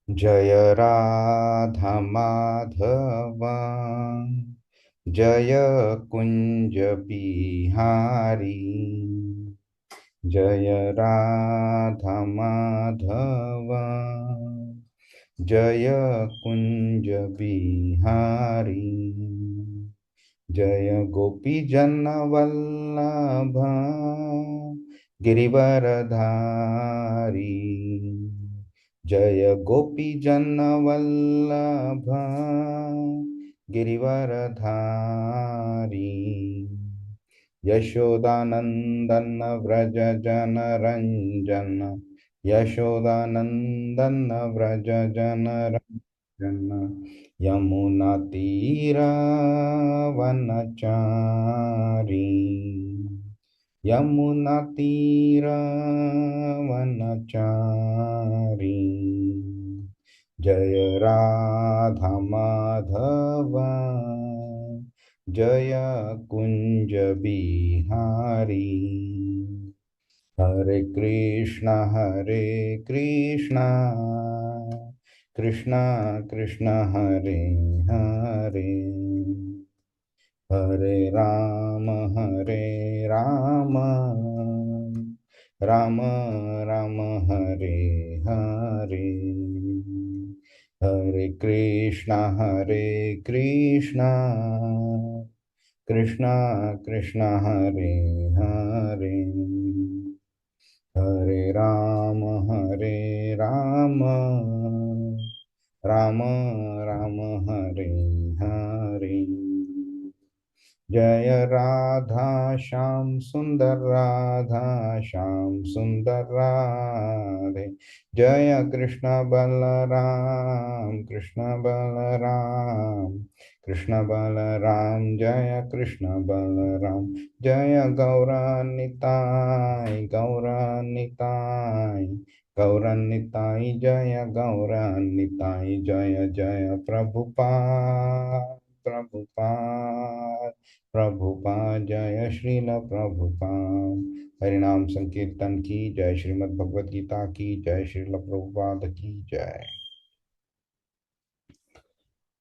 जय राधा माधव, जय कुंज बिहारी। जय राधा माधव, जय कुंज बिहारी। जय गोपी जन वल्लभ गिरिवरधारी। जय गोपी जन वल्लभ गिरिवरधारी। यशोदानंदन व्रज जन रंजन, यशोदानंदन व्रज जन रंजन। यमुना वनचारी, यमुना वनचारी। जय राधा माधव, जय कुंज बिहारी। हरे कृष्णा कृष्णा कृष्णा हरे हरे, हरे राम राम राम हरे हरे। हरे कृष्णा कृष्णा कृष्णा हरे हरे, हरे राम राम राम हरे हरे। जय राधा श्याम सुंदर, राधा श्याम सुंदर राधे। जय कृष्ण बलराम कृष्ण बलराम। जय कृष्ण बलराम। जय गौरानिताय गौरानिताय। जय गौरानिताय। जय जय प्रभुपाद प्रभुपाद। जय श्रील प्रभुपाद। हरिनाम संकीर्तन की जय, श्रीमद् भगवद गीता की जय, श्रील प्रभुपाद की जय।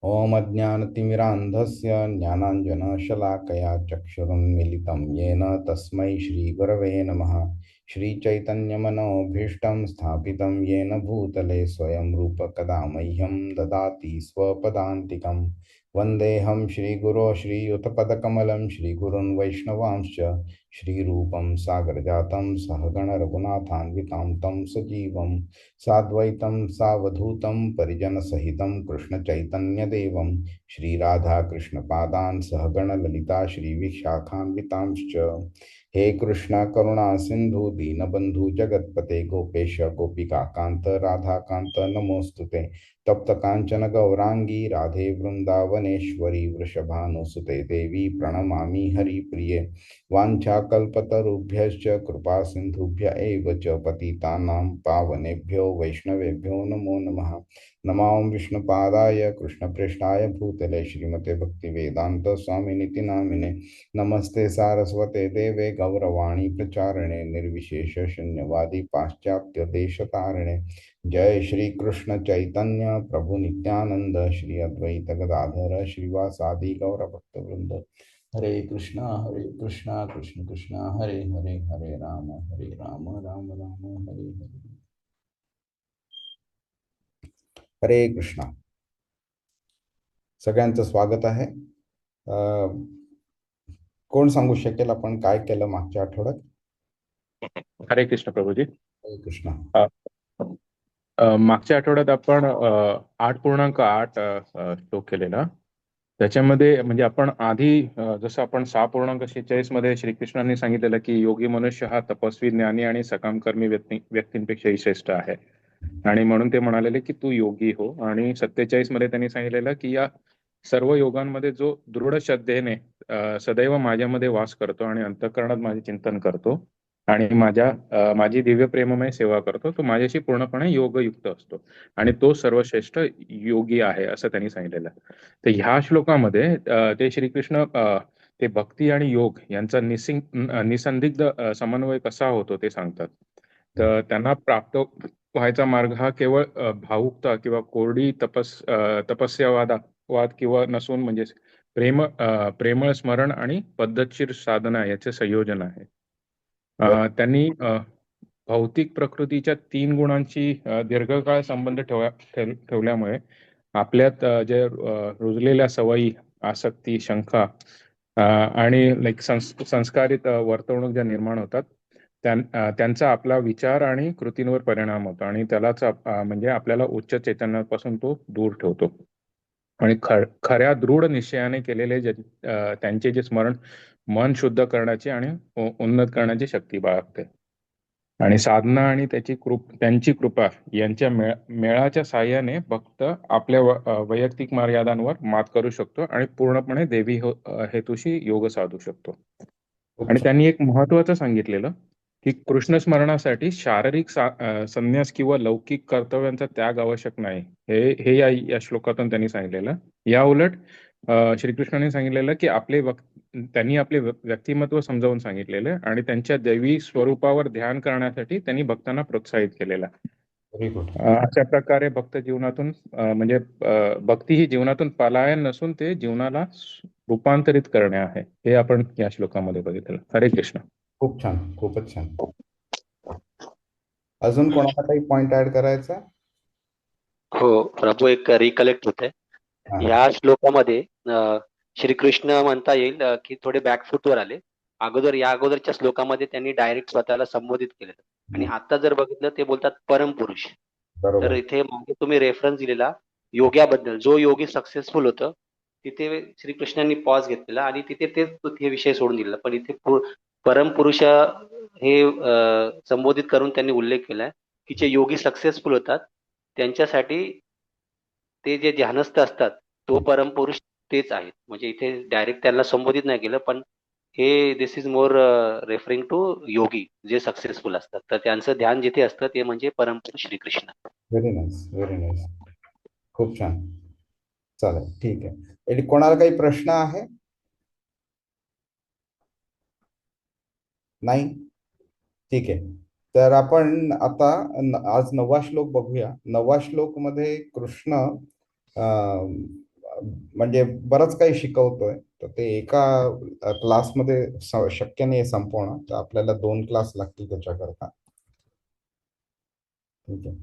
ओम अज्ञानतिमिरान्धस्य ज्ञानाञ्जनशलाकया चक्षुरुन्मीलितं येन तस्मै श्रीगुरवे नमः। श्रीचैतन्यमनोभीष्टं स्थापितं येन भूतले स्वयं रूप कदा मह्यं ददाति स्वपदान्तिकं। वन्देऽहं श्रीगुरो श्रीयुतपदकमलं श्रीगुरुन् वैष्णवांश्च। श्रीरूपं सागरजातं सहगण रघुनाथान्वितां तं सजीवं साद्वैतं सावधूतं परिजनसहितं कृष्णचैतन्यदेवं श्रीराधाकृष्णपादान् सहगण ललिता श्रीविशाखान्वितांश्च। हे कृष्ण करुणा सिंधु दीनबंधु जगतपते गोपेश गोपिकान्त राधाकान्त नमोस्तुते। तप्त कांचन गौरांगी राधे वृंदावनेश्वरी वृषभानुसुते देवी प्रणमामि हरिप्रिये। वाञ्छाकल्पतरुभ्यश्च कृपा सिन्धुभ्य एव च पतितानां पावनेभ्यो वैष्णवेभ्यो नमो नमः। नमो विष्णुपादाय कृष्णप्रेष्ठाय भूतले श्रीमते भक्तिवेदांत स्वामिनिति नामिने। नमस्ते सारस्वते देवे गौरवाणी प्रचारिणे निर्विशेष शून्यवादी पाश्चात्य देशतारिणे। जय श्री कृष्ण चैतन्य प्रभु नित्यानंद श्री अद्वैत गदाधर श्रीवासादि गौर भक्तवृंद। हरे कृष्णा कृष्ण कृष्ण हरे हरे, हरे राम राम राम हरे हरे। हरे कृष्णा। सगळ्यांचं स्वागत आहे। कोण सांगू शकेल आपण काय केलं मागच्या आठवड्यात? हरे कृष्ण प्रभूजी. हरे कृष्णा। अ, मागच्या आठवड्यात आपण 8.8 श्लोक केलेला. त्याच्यामध्ये म्हणजे आपण आधी जसं आपण 6.46 मध्ये श्रीकृष्णांनी सांगितलेलं की योगी मनुष्य हा तपस्वी ज्ञानी आणि सकामकर्मी व्यक्तींपेक्षाही श्रेष्ठ आहे, आणि म्हणून ते म्हणालेले की तू योगी हो. आणि 47 मध्ये त्यांनी सांगितलेलं की या सर्व योगांमध्ये जो दृढ श्रद्धेने सदैव माझ्यामध्ये वास करतो आणि अंतःकरणात माझे चिंतन करतो आणि माझी दिव्य प्रेममय सेवा करतो, तो माझ्याशी पूर्णपणे योगयुक्त असतो आणि तो सर्वश्रेष्ठ योगी आहे, असं त्यांनी सांगितलेलं. तर ह्या श्लोकामध्ये ते श्रीकृष्ण ते भक्ती आणि योग यांचा निसंदिग्ध समन्वय कसा होतो ते सांगतात. तर त्यांना व्हायचा मार्ग हा केवळ भावुकता किंवा कोरडी तपस्यावाद किंवा नसून म्हणजे प्रेमळ स्मरण आणि पद्धतशीर साधना याचे संयोजन आहे. त्यांनी भौतिक प्रकृतीच्या 3 गुणांची दीर्घकाळ संबंध ठेवल्यामुळे आपल्यात जे रुजलेल्या सवयी, आसक्ती, शंका आणि लाईक संस्कारित वर्तवणूक ज्या निर्माण होतात त्यांचा आपला विचार आणि कृतींवर परिणाम होतो आणि त्यालाच म्हणजे आपल्याला उच्च चैतन्यापासून तो दूर ठेवतो. आणि खऱ्या दृढ निश्चयाने केलेले त्यांचे जे स्मरण मन शुद्ध करण्याची आणि उन्नत करण्याची शक्ती बाळगते. आणि साधना आणि त्यांची कृपा यांच्या मेळाच्या साहाय्याने भक्त आपल्या वैयक्तिक मर्यादांवर मात करू शकतो आणि पूर्णपणे देवी हेतूशी योग साधू शकतो. खूप आणि छान. त्यांनी एक महत्वाचं सांगितलेलं की कृष्ण स्मरणासाठी शारीरिक संन्यास किंवा लौकिक कर्तव्यांचा त्याग आवश्यक नाही. हे या श्लोकातून त्यांनी सांगितलेलं. या उलट श्रीकृष्णाने सांगितलेलं की त्यांनी आपले व्यक्तिमत्व समजावून सांगितलेलं आणि त्यांच्या दैवी स्वरूपावर ध्यान करण्यासाठी त्यांनी भक्तांना प्रोत्साहित केलेलं. Very good. अशा प्रकारे भक्त जीवनातून म्हणजे भक्ती ही जीवनातून पलायन नसून ते जीवनाला रूपांतरित करणे आहे, हे आपण या श्लोकामध्ये बघितलं. हरे कृष्ण. खूप छान, खूपच छान. अजून कोणाला काही पॉइंट ऍड करायचा? हो प्रभू, एक रिकलेक्ट होत आहे ह्या श्लोकामध्ये. श्रीकृष्ण म्हणता येईल की थोडे बॅकफुटवर आले. या अगोदरच्या श्लोकामध्ये त्यांनी डायरेक्ट स्वतःला संबोधित केलेलं आणि आता जर बघितलं ते बोलतात परमपुरुष. तर इथे मागे तुम्ही रेफरन्स दिलेला योग्याबद्दल, जो योगी सक्सेसफुल होतं तिथे श्रीकृष्णांनी पॉज घेतलेला आणि तिथे हे विषय सोडून दिलेला. पण इथे परमपुरुष हे संबोधित करून त्यांनी उल्लेख केलाय की जे योगी सक्सेसफुल होतात त्यांच्यासाठी ते जे ध्यानस्थ असतात तो परमपुरुष तेच आहेत. म्हणजे इथे डायरेक्ट त्यांना संबोधित नाही केलं, पण हे दिस इज मोर रेफरिंग टू योगी जे सक्सेसफुल असतात. तर त्यांचं ध्यान जिथे असतं ते म्हणजे परमपुरुष Shrikrishna. Very nice, very nice. खूप छान. चालेल, ठीक आहे. कोणाला काही प्रश्न आहे? नाही? ठीक आहे. तर आपण आता आज 9वा श्लोक बघूया. 9वा श्लोक मध्ये कृष्ण म्हणजे बरंच काही शिकवतोय. तर ते एका क्लासमध्ये शक्य नाही संपवणं, तर आपल्याला 2 क्लास लागतील त्याच्याकरता. ठीक आहे.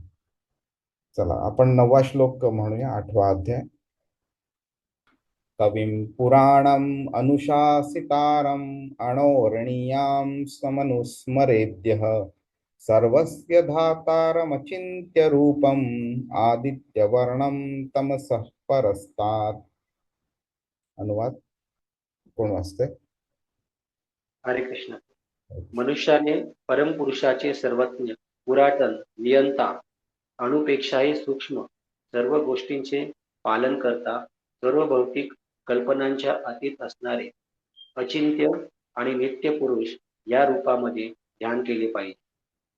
चला आपण 9वा श्लोक म्हणूया. 8वा अध्याय. कविं पुराणम् अनुशासितारम् अणोरणीयां समनुस्मरेद्यः सर्वस्य धातारमचिन्त्य रूपम् आदित्यवर्णं तमसः परस्तात्. अनुवाद कोण वाचते? हरे कृष्ण. मनुष्याने परमपुरुषाचे सर्वज्ञ, पुरातन, नियंता, अणुपेक्षाही सूक्ष्म, सर्व गोष्टींचे पालन करता, सर्व भौतिक कल्पनांच्या अतीत असणारे अचिंत्य आणि नित्य पुरुष या रूपामध्ये ध्यान केले पाहिजे.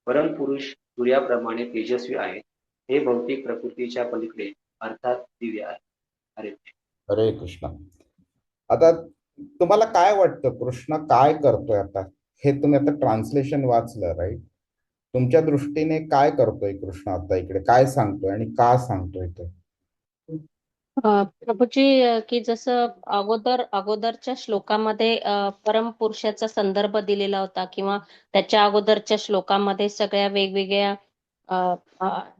परमपुरुष सूर्याप्रमाणे तेजस्वी आहेत. हे भौतिक प्रकृतीच्या पलीकडे अर्थात दिव्य आहे. हरे कृष्ण. हरे कृष्ण. आता तुम्हाला काय वाटतं कृष्ण काय करतोय आता? हे तुम्ही आता ट्रान्सलेशन वाचलं, राईट? तुमच्या दृष्टीने काय करतोय कृष्ण आता इकडे? काय सांगतोय आणि का सांगतोय ते? प्रभूजी, की जसं अगोदरच्या श्लोकामध्ये परमपुरुषाचा संदर्भ दिलेला होता किंवा त्याच्या अगोदरच्या श्लोकामध्ये सगळ्या वेगवेगळ्या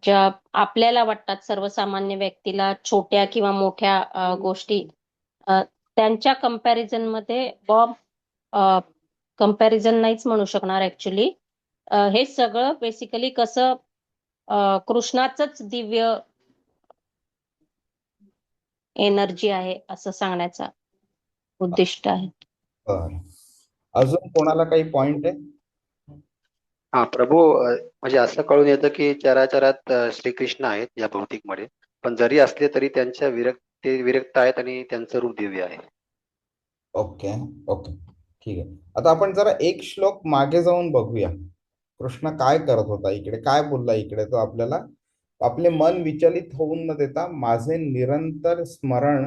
ज्या आपल्याला वाटतात सर्वसामान्य व्यक्तीला छोट्या किंवा मोठ्या गोष्टी, त्यांच्या कंपॅरिझन मध्ये कंपॅरिझन नाहीच म्हणू शकणार ऍक्च्युली. हे सगळं बेसिकली कसं कृष्णाचंच दिव्य एनर्जी आहे असं सांगण्याचा उद्दिष्ट आहे. अजून कोणाला काही पॉइंट आहे? हा प्रभू, म्हणजे असं कळून येतं की चराचरात श्रीकृष्ण आहेत या भौतिक मध्ये, पण जरी असले तरी त्यांच्या विरक्त आहेत आणि त्यांचं रूप दिव्य आहे. ओके ओके, ठीक आहे. आता आपण जरा एक श्लोक मागे जाऊन बघूया. कृष्ण काय करत होता इकडे, काय बोलला इकडे? तो आपल्याला आपले मन विचलित होऊन न देता माझे निरंतर स्मरण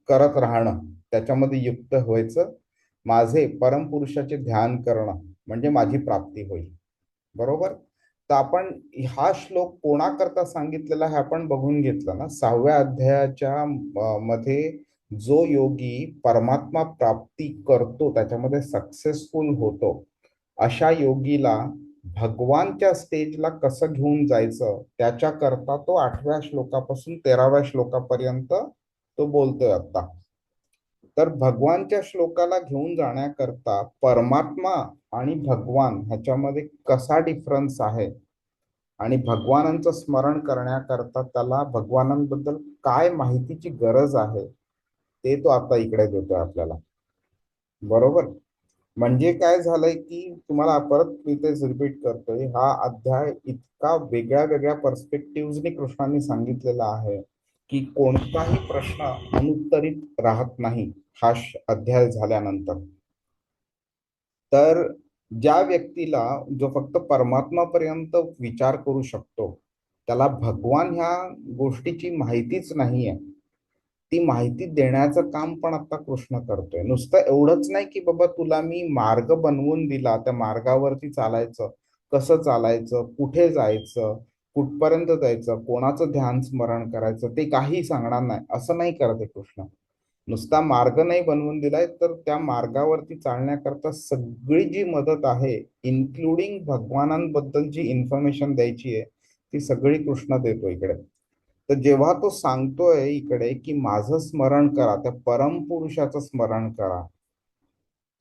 करत राहणं, त्याच्यामध्ये युक्त व्हायचं, माझे परमपुरुषाचे ध्यान करणं म्हणजे माझी प्राप्ती होईल. बरोबर? तर आपण हा श्लोक कोणाकरता सांगितलेला हे आपण बघून घेतलं ना. 6व्या अध्यायाच्या मध्ये जो योगी परमात्मा प्राप्ती करतो, त्याच्यामध्ये सक्सेसफुल होतो, अशा योगीला भगवानच्या स्टेजला कसं घेऊन जायचं त्याच्याकरता तो 8व्या श्लोकापासून 13व्या श्लोकापर्यंत तो बोलतोय आता. तर भगवानच्या श्लोकाला घेऊन जाण्याकरता परमात्मा आणि भगवान ह्याच्यामध्ये कसा डिफरन्स आहे आणि भगवानांचं स्मरण करण्याकरता त्याला भगवानांबद्दल काय माहितीची गरज आहे ते तो आता इकडे देतोय आपल्याला. बरोबर. म्हणजे काय झालंय की तुम्हाला परत इथेच रिपीट करतोय, हा अध्याय इतका वेगळ्या वेगळ्या पर्स्पेक्टिव्हनी कृष्णाने सांगितलेला आहे की कोणताही प्रश्न अनुत्तरित राहत नाही हा अध्याय झाल्यानंतर. तर ज्या व्यक्तीला जो फक्त परमात्मापर्यंत विचार करू शकतो त्याला भगवान ह्या गोष्टीची माहितीच नाहीये, ती माहिती देण्याचं काम पण आता कृष्ण करतोय. नुसतं एवढंच नाही की बाबा तुला मी मार्ग बनवून दिला, त्या मार्गावरती चालायचं, कसं चालायचं, कुठे जायचं, कुठपर्यंत जायचं, कोणाचं ध्यान स्मरण करायचं, ते काही सांगणार नाही, असं नाही करत आहे कृष्ण. नुसता मार्ग नाही बनवून दिलाय, तर त्या मार्गावरती चालण्याकरता सगळी जी मदत आहे, इन्क्लुडिंग भगवानांबद्दल जी इन्फॉर्मेशन द्यायची आहे, ती सगळी कृष्ण देतो इकडे. तर जेव्हा तो सांगतोय इकडे की माझं स्मरण करा, त्या परमपुरुषाचं स्मरण करा,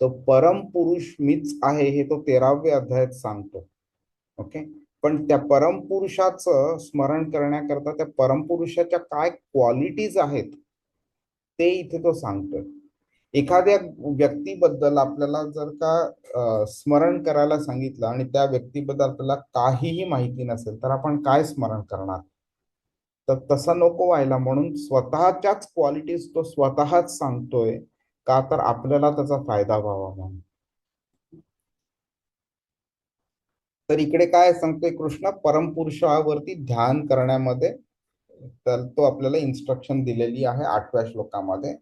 तो परमपुरुष मीच आहे हे तो 13व्या अध्यायात सांगतो. ओके. पण त्या परमपुरुषाचं स्मरण करण्याकरता त्या परमपुरुषाच्या काय क्वालिटीज आहेत ते इथे तो सांगतोय. एखाद्या व्यक्तीबद्दल आपल्याला जर का स्मरण करायला सांगितलं आणि त्या व्यक्तीबद्दल आपल्याला काहीही माहिती नसेल तर आपण काय स्मरण करणार. तर तसं नको व्हायला म्हणून स्वतःच्याच क्वालिटीज तो स्वतःच सांगतोय, का तर आपल्याला त्याचा फायदा व्हावा म्हणून. तर इकडे काय सांगतोय कृष्ण, परमपुरुषावरती ध्यान करण्यामध्ये तर तो आपल्याला इन्स्ट्रक्शन दिलेली आहे 8व्या श्लोकामध्ये.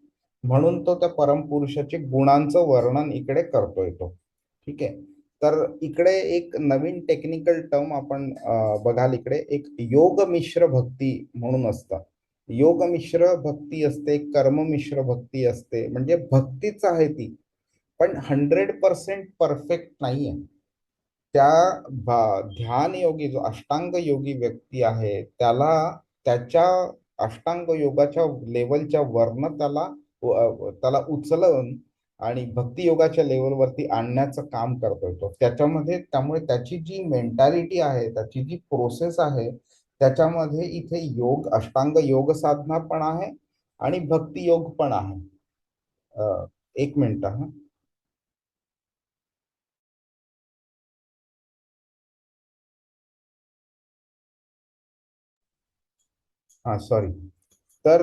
म्हणून तो त्या परमपुरुषाचे गुणांचं वर्णन इकडे करतोय तो. ठीक आहे. तर इकडे एक नवीन टेक्निकल टर्म आपण बघाल, इकडे एक योग मिश्र भक्ती म्हणून असतं. योग मिश्र भक्ती असते, कर्म मिश्र भक्ती असते, म्हणजे भक्तीच आहे ती, पण 100% परफेक्ट नाहीये. ध्यान योगी जो अष्टांग योगी व्यक्ती आहे त्याला त्याच्या अष्टांग योगाच्या लेवलच्या वरनं त्याला उचलून आणि भक्ती योगाच्या लेवलवरती आणण्याचं काम करतोय तो त्याच्यामध्ये. त्यामुळे त्याची जी मेंटॅलिटी आहे, त्याची जी प्रोसेस आहे, त्याच्यामध्ये इथे योग अष्टांग योग साधना पण आहे आणि भक्ती योग पण आहे. एक मिनिट हा. हा सॉरी. तर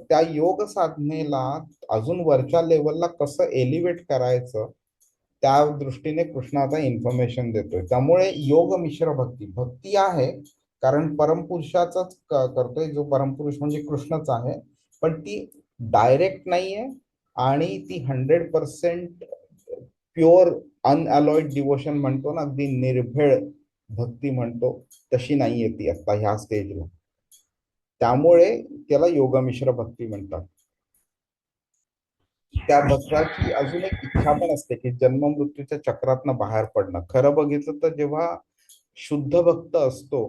त्या योग साधनेला अजून वरच्या लेवलला कसं एलिव्हेट करायचं त्या दृष्टीने कृष्ण आता इन्फॉर्मेशन देतोय. त्यामुळे योग मिश्र भक्ती भक्ती आहे, कारण परमपुरुषाचाच करतोय, जो परमपुरुष म्हणजे कृष्णच आहे, पण ती डायरेक्ट नाहीये आणि ती 100% प्युअर अनअलॉइड डिवोशन म्हणतो ना, अगदी निर्भेळ भक्ती म्हणतो, तशी नाहीये ती आता ह्या स्टेजला. त्यामुळे त्याला योग मिश्र भक्ती म्हणतात. त्या भक्ताची अजून एक इच्छा पण असते की जन्म मृत्यूच्या चक्रातनं बाहेर पडणं. खरं बघितलं तर जेव्हा शुद्ध भक्त असतो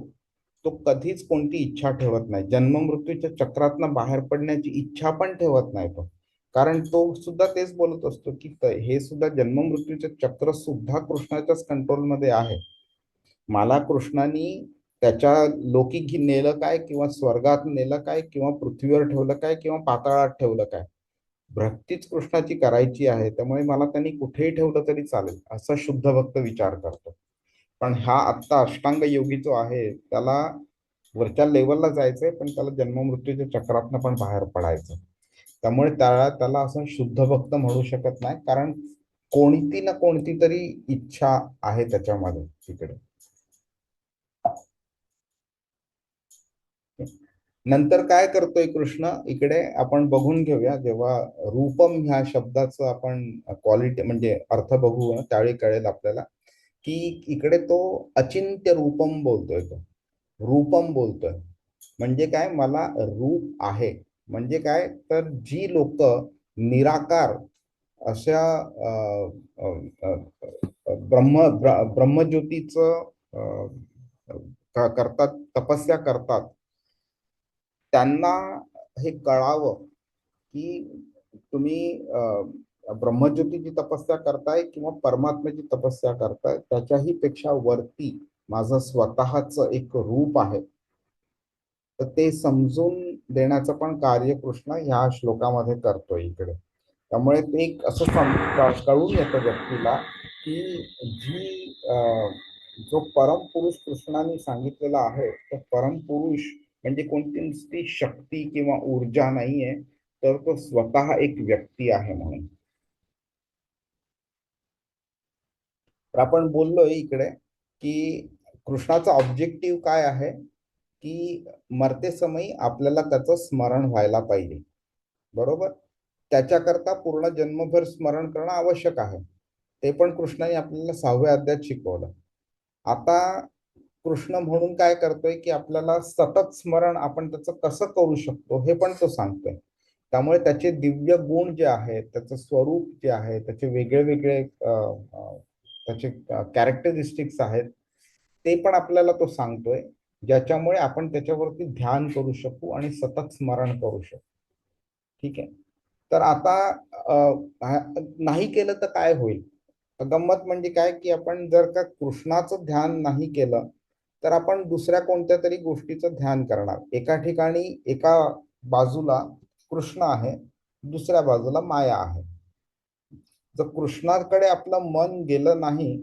तो कधीच कोणती इच्छा ठेवत नाही, जन्म मृत्यूच्या चक्रातनं बाहेर पडण्याची इच्छा पण ठेवत नाही तो. कारण तो सुद्धा तेच बोलत असतो की हे सुद्धा जन्म मृत्यूचे चक्र सुद्धा कृष्णाच्याच कंट्रोलमध्ये आहे. मला कृष्णाने त्याच्या लोकी नेलं काय, किंवा स्वर्गात नेलं काय, किंवा पृथ्वीवर ठेवलं काय, किंवा पाताळात ठेवलं काय, भक्तीच कृष्णाची करायची आहे. त्यामुळे मला त्यांनी कुठेही ठेवलं तरी चालेल असं शुद्ध भक्त विचार करतो. पण हा आत्ता अष्टांग योगी जो आहे त्याला वरच्या लेवलला जायचंय, पण त्याला जन्म मृत्यूच्या चक्रातनं पण बाहेर पडायचं. त्यामुळे त्याला असं शुद्ध भक्त म्हणू शकत नाही, कारण कोणती ना कोणती तरी इच्छा आहे त्याच्यामध्ये तिकडे. नंतर काय करतोय कृष्ण इकडे आपण बघून घेऊया. जेव्हा रूपम ह्या शब्दाचं आपण क्वालिटी म्हणजे अर्थ बघू त्यावेळी कळेल आपल्याला की इकडे तो अचिंत्य रूपम बोलतोय, तो रूपम बोलतोय. म्हणजे काय, मला रूप आहे. म्हणजे काय, तर जी लोक निराकार अशा ब्रह्मज्योतीचं करतात, तपस्या करतात, त्यांना हे कळावं की तुम्ही ब्रह्मज्योतीची तपस्या करताय किंवा परमात्म्याची तपस्या करताय, त्याच्याही पेक्षा वरती माझं स्वतःच एक रूप आहे. तर ते समजून देण्याचं पण कार्य कृष्ण ह्या श्लोकामध्ये करतोय इकडे. त्यामुळे ते एक असं कळून येतं व्यक्तीला की जी जो परमपुरुष कृष्णाने सांगितलेला आहे, तो परमपुरुष म्हणजे कोणती शक्ती किंवा ऊर्जा नाहीये, तर तो स्वतः एक व्यक्ती आहे म्हणून. तर आपण बोललोय इकडे की कृष्णाचा ऑब्जेक्टिव्ह काय आहे, की मरते समयी आपल्याला त्याचं स्मरण व्हायला पाहिजे, बरोबर. त्याच्याकरता पूर्ण जन्मभर स्मरण करणं आवश्यक आहे. ते पण कृष्णाने आपल्याला 6व्या अध्यायात शिकवलं. आता कृष्ण म्हणून काय करतोय की आपल्याला सतत स्मरण आपण त्याचं कसं करू शकतो हे पण तो सांगतोय. त्यामुळे त्याचे दिव्य गुण जे आहेत, त्याचं स्वरूप जे आहे, त्याचे वेगळे वेगळे त्याचे कॅरेक्टरिस्टिक्स आहेत, ते पण आपल्याला तो सांगतोय, ज्याच्यामुळे आपण त्याच्यावरती ध्यान करू शकू आणि सतत स्मरण करू शकू. ठीक आहे. तर आता नाही केलं तर काय होईल. गंमत म्हणजे काय, की आपण जर का कृष्णाचं ध्यान नाही केलं तर आपण दुसऱ्या कोणत्या तरी गोष्टीचं ध्यान करणार. एका ठिकाणी एका बाजूला कृष्ण आहे, दुसऱ्या बाजूला माया आहे. जर कृष्णाकडे आपलं मन गेलं नाही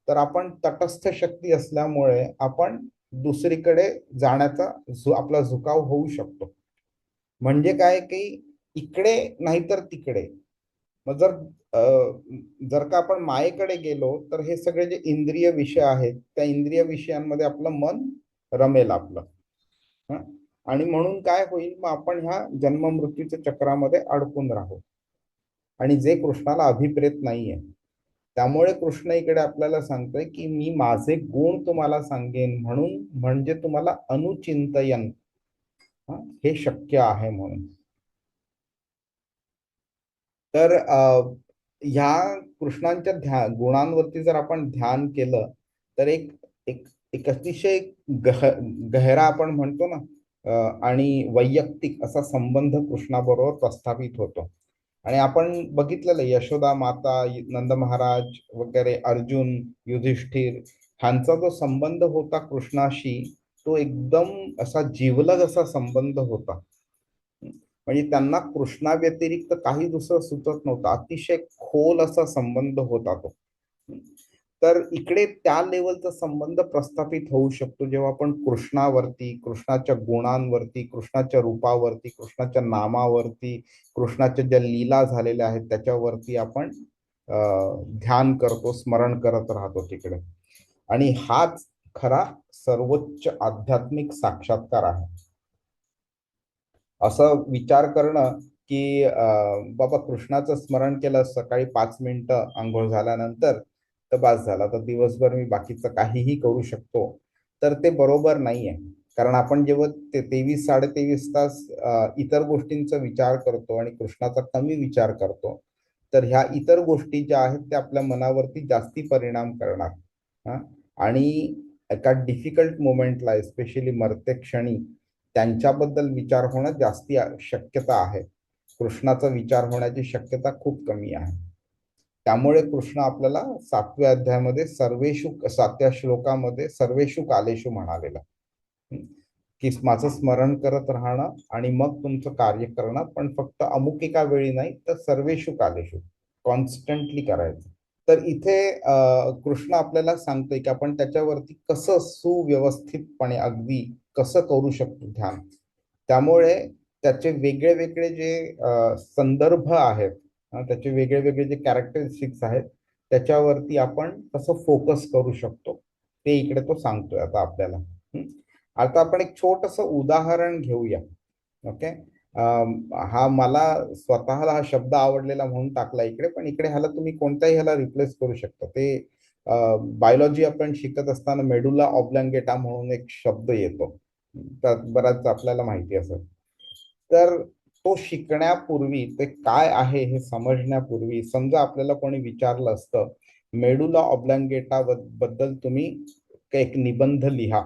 तर आपण तटस्थ शक्ती असल्यामुळे आपण दुसरीकडे जाण्याचा आपला झुकाव होऊ शकतो. म्हणजे काय की इकडे नाहीतर तिकडे. मग जर का आपण मायेकडे गेलो तर हे सगळे जे इंद्रिय विषय आहेत, त्या इंद्रिय विषयांमध्ये आपलं मन रमेल आपलं. हं? आणि म्हणून काय होईल, मग आपण ह्या जन्म मृत्यूच्या चक्रामध्ये अडकून राहू, आणि जे कृष्णाला अभिप्रेत नाहीये. त्यामुळे कृष्ण इकडे आपल्याला सांगतोय की मी माझे गुण तुम्हाला सांगेन म्हणून, म्हणजे तुम्हाला अनुचिंतयन हे शक्य आहे म्हणून. तर ह्या कृष्णांच्या गुणांवरती जर आपण ध्यान केलं तर एक एक एक अतिशय गहरा आपण म्हणतो ना, आणि वैयक्तिक असा संबंध कृष्णाबरोबर प्रस्थापित होतो. आणि आपण बघितलेलं यशोदा माता, नंद महाराज वगैरे, अर्जुन, युधिष्ठिर, ह्यांचा जो संबंध होता कृष्णाशी, तो एकदम असा जिवलग असा संबंध होता. म्हणजे त्यांना कृष्णा व्यतिरिक्त काही दुसरं सुचत नव्हतं. अतिशय खोल असा संबंध होता तो. तर इकडे त्या लेवलचा संबंध प्रस्थापित होऊ शकतो जेव्हा आपण कृष्णावरती, कृष्णाच्या गुणांवरती, कृष्णाच्या रूपावरती, कृष्णाच्या नामावरती, कृष्णाच्या ज्या लीला झालेल्या आहेत त्याच्यावरती आपण ध्यान करतो, स्मरण करत राहतो तिकडे. आणि हाच खरा सर्वोच्च आध्यात्मिक साक्षात्कार आहे. असं विचार करणं की बाबा कृष्णाचं स्मरण केलं सकाळी 5 मिनिटं आंघोळ झाल्यानंतर तर बास झाला, तर दिवसभर मी बाकीचं काहीही करू शकतो, तर ते बरोबर नाहीये. कारण आपण जेव्हा ते 23-23.5 तास इतर गोष्टींचा विचार करतो आणि कृष्णाचा कमी विचार करतो, तर ह्या इतर गोष्टी ज्या आहेत त्या आपल्या मनावरती जास्ती परिणाम करणार. हा. आणि एका डिफिकल्ट मोमेंटला, एस्पेशली मरते क्षणी, त्यांच्याबद्दल विचार होणं जास्ती शक्यता आहे. कृष्णाचा विचार होण्याची शक्यता खूप कमी आहे. त्यामुळे कृष्ण आपल्याला 7व्या अध्यायामध्ये 7व्या श्लोकामध्ये सर्वेषु कालेषु म्हणालेला, की माझं स्मरण करत राहणं आणि मग तुमचं कार्य करणं, पण फक्त अमुक एका वेळी नाही, तर सर्वेषु कालेषु कॉन्स्टंटली करायचं. तर इथे कृष्ण आपल्याला सांगतोय की आपण त्याच्यावरती कसं सुव्यवस्थितपणे अगदी कसं करू शकतो ध्यान. त्यामुळे त्याचे वेगळे वेगळे जे संदर्भ आहेत, त्याचे वेगळे वेगळे जे कॅरेक्टरिस्टिक्स आहेत, त्याच्यावरती आपण कसं फोकस करू शकतो ते इकडे तो सांगतोय आता आपल्याला. आता आपण एक छोटस उदाहरण घेऊया. ओके. हा मला स्वतःला हा शब्द आवडलेला म्हणून टाकला इकडे, पण इकडे ह्याला तुम्ही कोणत्याही ह्याला रिप्लेस करू शकता. ते बायोलॉजी आपण शिकत असताना मेडुला ऑब्लांगेटा म्हणून एक शब्द येतो, तर बराच आपल्याला माहिती असेल. तर तो शिकण्यापूर्वी ते काय आहे हे समजण्यापूर्वी समजा आपल्याला कोणी विचारलं असतं मेडुला ऑब्लांगेटा बद्दल तुम्ही एक निबंध लिहा,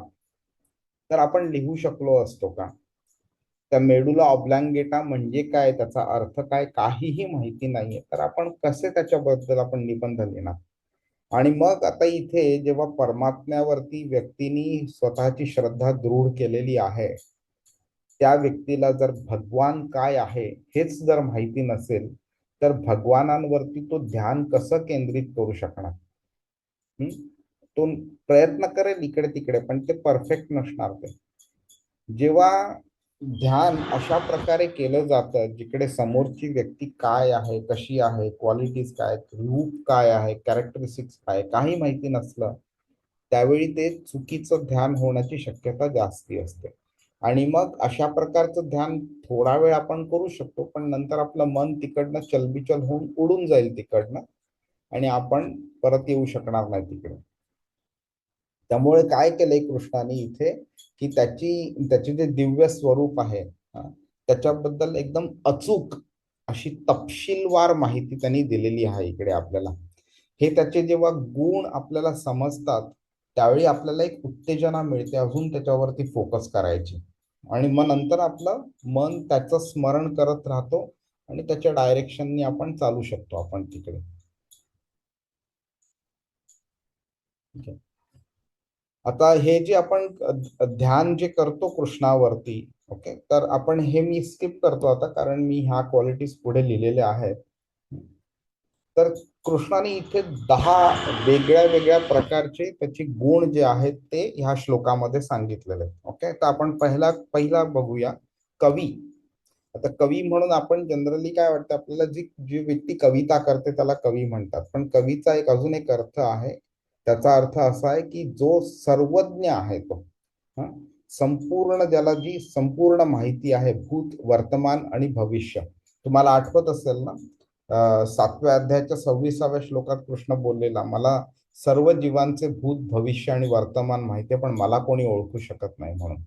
तर आपण लिहू शकलो असतो का? त्या मेडुला ऑब्लांगेटा म्हणजे काय, त्याचा अर्थ काय, काहीही माहिती नाहीये, तर आपण कसे त्याच्याबद्दल आपण निबंध लिहिणार? आणि मग आता इथे जेव्हा परमात्म्यावरती व्यक्तीने स्वतःची श्रद्धा दृढ केलेली आहे, त्या व्यक्तीला जर भगवान काय आहे हेच जर माहिती नसेल, तर भगवानांवरती तो ध्यान कसं केंद्रित करू शकणार? तो प्रयत्न करेल इकडे तिकडे, पण ते परफेक्ट नसणार. ते जेव्हा ध्यान अशा प्रकारे केलं जातं जिकडे समोरची व्यक्ती काय आहे, कशी आहे, क्वालिटीज काय, रूप काय आहे, कॅरेक्टरिस्टिक्स काय, काही माहिती नसलं, त्यावेळी ते चुकीचं ध्यान होण्याची शक्यता जास्ती असते. आणि मग अशा प्रकारचं ध्यान थोडा वेळ आपण करू शकतो, पण नंतर आपलं मन तिकडनं चलबिचल होऊन उडून जाईल तिकडनं, आणि आपण परत येऊ शकणार नाही तिकडे. त्यामुळे काय केलंय कृष्णाने इथे, की त्याचे जे दिव्य स्वरूप आहे त्याच्याबद्दल एकदम अचूक अशी तपशीलवार माहिती त्यांनी दिलेली आहे इकडे आपल्याला. हे त्याचे जेव्हा गुण आपल्याला समजतात, त्यावेळी आपल्याला एक उत्तेजना मिळते अजून त्याच्यावरती फोकस करायची, आणि मग नंतर आपलं मन त्याचं स्मरण करत राहतो आणि त्याच्या डायरेक्शननी आपण चालू शकतो आपण तिकडे. ठीक आहे. आता हे जे आपण ध्यान जे करतो कृष्णावरती, ओके, तर आपण हे मी स्किप करतो आता, कारण मी ह्या क्वालिटीज पुढे लिहिलेल्या आहेत. तर कृष्णाने इथे 10 वेगळ्या वेगळ्या प्रकारचे त्याचे गुण जे आहेत ते ह्या श्लोकामध्ये सांगितलेले आहेत. ओके, तर आपण पहिला बघूया कवी. आता कवी म्हणून आपण जनरली काय वाटतं आपल्याला, जी व्यक्ती कविता करते त्याला कवी म्हणतात, पण कवीचा अजून एक अर्थ आहे. त्याचा अर्थ असा आहे की जो सर्वज्ञ आहे तो, संपूर्ण, ज्याला जी संपूर्ण माहिती आहे भूत, वर्तमान आणि भविष्य. तुम्हाला आठवत असेल ना, 7व्या अध्यायाच्या 26व्या श्लोकात कृष्ण बोललेला, मला सर्व जीवांचे भूत, भविष्य आणि वर्तमान माहिती आहे, पण मला कोणी ओळखू शकत नाही म्हणून.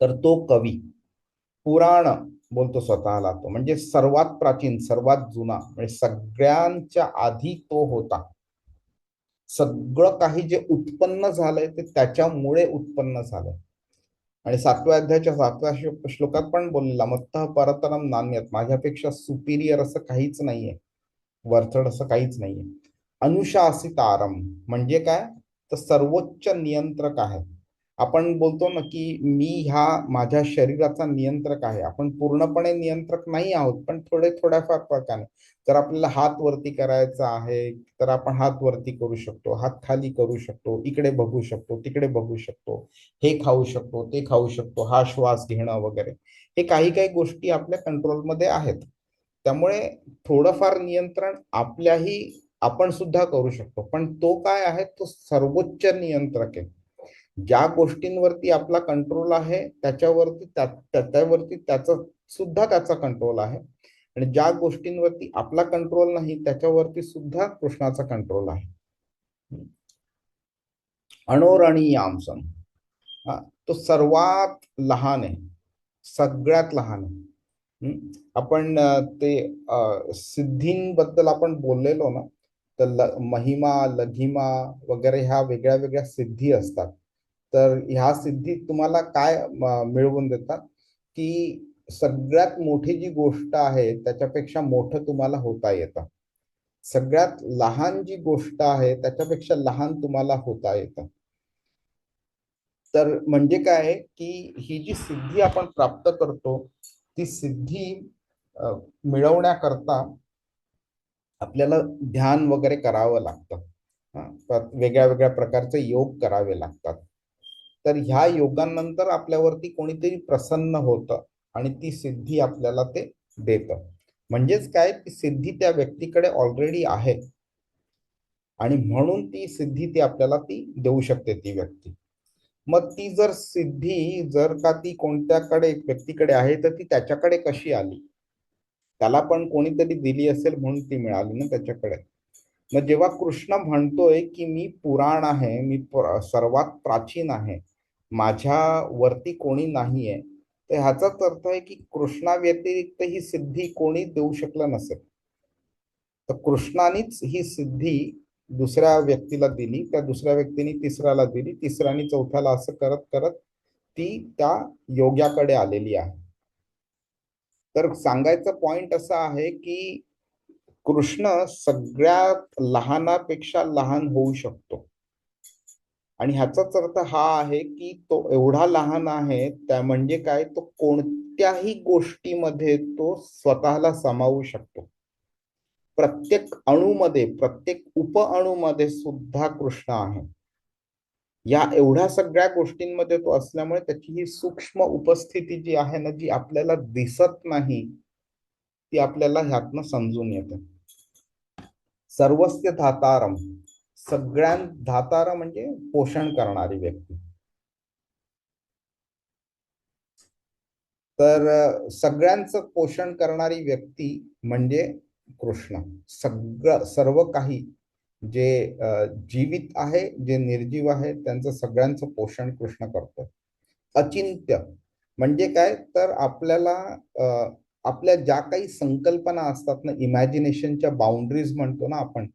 तर तो कवी पुराण बोलतो स्वतःला, तो म्हणजे सर्वात प्राचीन, सर्वात जुना, म्हणजे सगळ्यांच्या आधी तो होता. सगळं काही जे उत्पन्न झालंय ते त्याच्यामुळे उत्पन्न झालंय. आणि 7व्या अध्यायाच्या 7व्या श्लोकात पण बोललेला, मत्तः परतरम नान्यत, माझ्यापेक्षा सुपिरियर असं काहीच नाहीये, वरचढ असं काहीच नाहीये. अनुशासितारम म्हणजे काय, तर सर्वोच्च नियंत्रक आहे. आपण बोलतो ना की मी ह्या माझ्या शरीराचा नियंत्रक आहे. आपण पूर्णपणे नियंत्रक नाही आहोत, पण थोड्याफार प्रकारे. जर आपल्याला हात वरती करायचा आहे तर आपण हात वरती करू शकतो, हात खाली करू शकतो, इकडे बघू शकतो, तिकडे बघू शकतो, हे खाऊ शकतो, ते खाऊ शकतो, हा श्वास घेणं वगैरे, हे काही काही गोष्टी आपल्या कंट्रोलमध्ये आहेत. त्यामुळे थोडंफार नियंत्रण आपण सुद्धा करू शकतो, पण तो काय आहे, तो सर्वोच्च नियंत्रक आहे. ज्या गोष्टींवरती आपला कंट्रोल आहे त्याच्यावरती त्याचा कंट्रोल आहे, आणि ज्या गोष्टींवरती आपला कंट्रोल नाही त्याच्यावरती सुद्धा कृष्णाचा कंट्रोल आहे. अणोरणीयांसम, तो सर्वात लहान आहे, सगळ्यात लहान आहे. आपण ते सिद्धींबद्दल आपण बोललेलो ना, तर महिमा, लघिमा वगैरे ह्या वेगळ्या वेगळ्या सिद्धी असतात. तर ह्या सिद्धी तुम्हाला काय मिळवून देतात, की सगळ्यात मोठी जी गोष्ट आहे त्याच्यापेक्षा मोठं तुम्हाला होता येतं. सगळ्यात लहान जी गोष्ट आहे त्याच्यापेक्षा लहान तुम्हाला होता येतं. तर म्हणजे काय आहे की ही जी सिद्धी आपण प्राप्त करतो, ती सिद्धी मिळवण्याकरता आपल्याला ध्यान वगैरे करावं लागतं. वेगळ्या वेगळ्या प्रकारचे योग करावे लागतात. तर ह्या योगांनंतर आपल्यावरती कोणीतरी प्रसन्न होतं आणि ती सिद्धी आपल्याला ते देतं. म्हणजेच काय, ती सिद्धी त्या व्यक्तीकडे ऑलरेडी आहे, आणि म्हणून ती सिद्धी ती आपल्याला ती देऊ शकते ती व्यक्ती. मग ती जर सिद्धी जर का ती कोणत्याकडे व्यक्तीकडे आहे, तर ती त्याच्याकडे कशी आली? त्याला पण कोणीतरी दिली असेल म्हणून ती मिळाली ना त्याच्याकडे. मग जेव्हा कृष्ण म्हणतोय की मी पुराण आहे, मी सर्वात प्राचीन आहे, माझ्या वरती कोणी नाहीये, तर ह्याचाच अर्थ आहे की कृष्णा व्यतिरिक्त ही सिद्धी कोणी देऊ शकलं नसेल. तर कृष्णानेच ही सिद्धी दुसऱ्या व्यक्तीला दिली, त्या दुसऱ्या व्यक्तीने तिसऱ्याला दिली, तिसऱ्याने चौथ्याला, असं करत करत ती त्या योग्याकडे आलेली आहे. तर सांगायचं पॉइंट असा आहे की कृष्ण सगळ्यात लहानापेक्षा लहान होऊ शकतो, आणि ह्याचाच अर्थ हा आहे की तो एवढा लहान आहे, त्या म्हणजे काय, तो कोणत्याही गोष्टीमध्ये तो स्वतःला सामावू शकतो. प्रत्येक अणूमध्ये, प्रत्येक उपअणूमध्ये सुद्धा कृष्ण आहे. या एवढ्या सगळ्या गोष्टींमध्ये तो असल्यामुळे त्याची ही सूक्ष्म उपस्थिती जी आहे ना, जी आपल्याला दिसत नाही, ती आपल्याला ह्यातनं समजून येते. सर्वस्य धातारम, सगळ्यां धातार म्हणजे पोषण करणारी व्यक्ती. तर सगळ्यांचं पोषण करणारी व्यक्ती म्हणजे कृष्ण. सर्व काही जे जीवित आहे, जे निर्जीव आहे, त्यांचं सगळ्यांचं पोषण कृष्ण करतो. अचिंत्य म्हणजे काय, तर आपल्याला आपल्या ज्या काही संकल्पना असतात ना, इमॅजिनेशनच्या बाउंड्रीज म्हणतो ना आपण,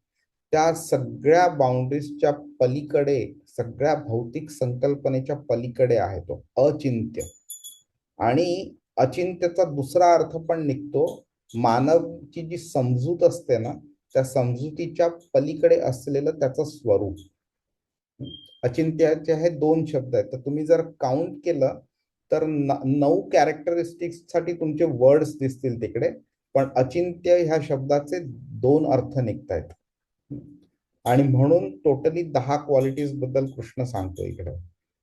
त्या सगळ्या बाउंड्रीजच्या पलीकडे, सगळ्या भौतिक संकल्पनेच्या पलीकडे आहे तो अचिंत्य. आणि अचिंत्यचा दुसरा अर्थ पण निघतो, मानवची जी समजूत असते ना, त्या समजुतीच्या पलीकडे असलेलं त्याचं स्वरूप. अचिंत्याचे हे 2 शब्द आहेत. तर तुम्ही जर काउंट केलं तर 9 कॅरेक्टरिस्टिक्स साठी तुमचे वर्ड्स दिसतील तिकडे, पण अचिंत्य ह्या शब्दाचे 2 अर्थ निघतायत. आणि म्हणून टोटली 10 क्वालिटीज बद्दल कृष्ण सांगतो इकडे.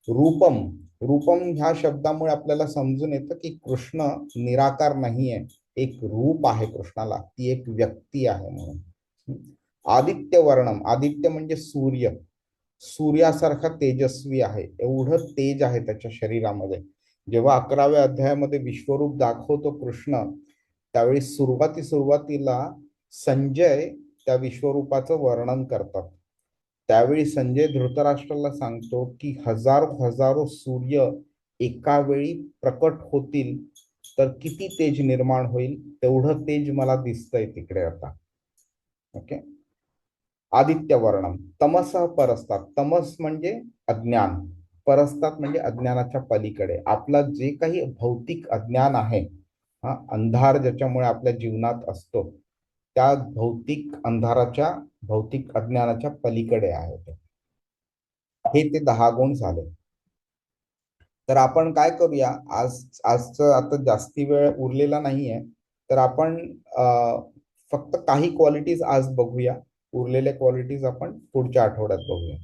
रूपम, रूपम ह्या शब्दामुळे आपल्याला समजून येतं की कृष्ण निराकार नाहीये, एक रूप आहे कृष्णाला, ती एक व्यक्ती आहे म्हणून. आदित्य वर्णम, आदित्य म्हणजे सूर्य, सूर्यासारखा तेजस्वी आहे, एवढं तेज आहे त्याच्या शरीरामध्ये. जेव्हा 11व्या अध्यायामध्ये विश्वरूप दाखवतो कृष्ण, त्यावेळी सुरुवातीला संजय त्या विश्वरूपाचं वर्णन करतात. त्यावेळी संजय धृतराष्ट्राला सांगतो की हजारो हजारो सूर्य एका वेळी प्रकट होतील तर किती तेज निर्माण होईल, तेवढं तेज मला दिसतंय तिकडे आता. ओके. आदित्य वर्णम. तमसः परस्तात, तमस म्हणजे अज्ञान, परस्तात म्हणजे अज्ञानाच्या पलीकडे. आपला जे काही भौतिक अज्ञान आहे, हा अंधार ज्याच्यामुळे आपल्या जीवनात असतो, त्या भौतिक अंधाराच्या, भौतिक अज्ञानाच्या पलीकडे आहे ते. हे ते 10 गुण झाले. तर आपण काय करूया, आजचं आता जास्ती वेळ उरलेला नाहीये, तर आपण फक्त काही क्वालिटीज आज बघूया, उरलेल्या क्वालिटीज आपण पुढच्या आठवड्यात बघूया.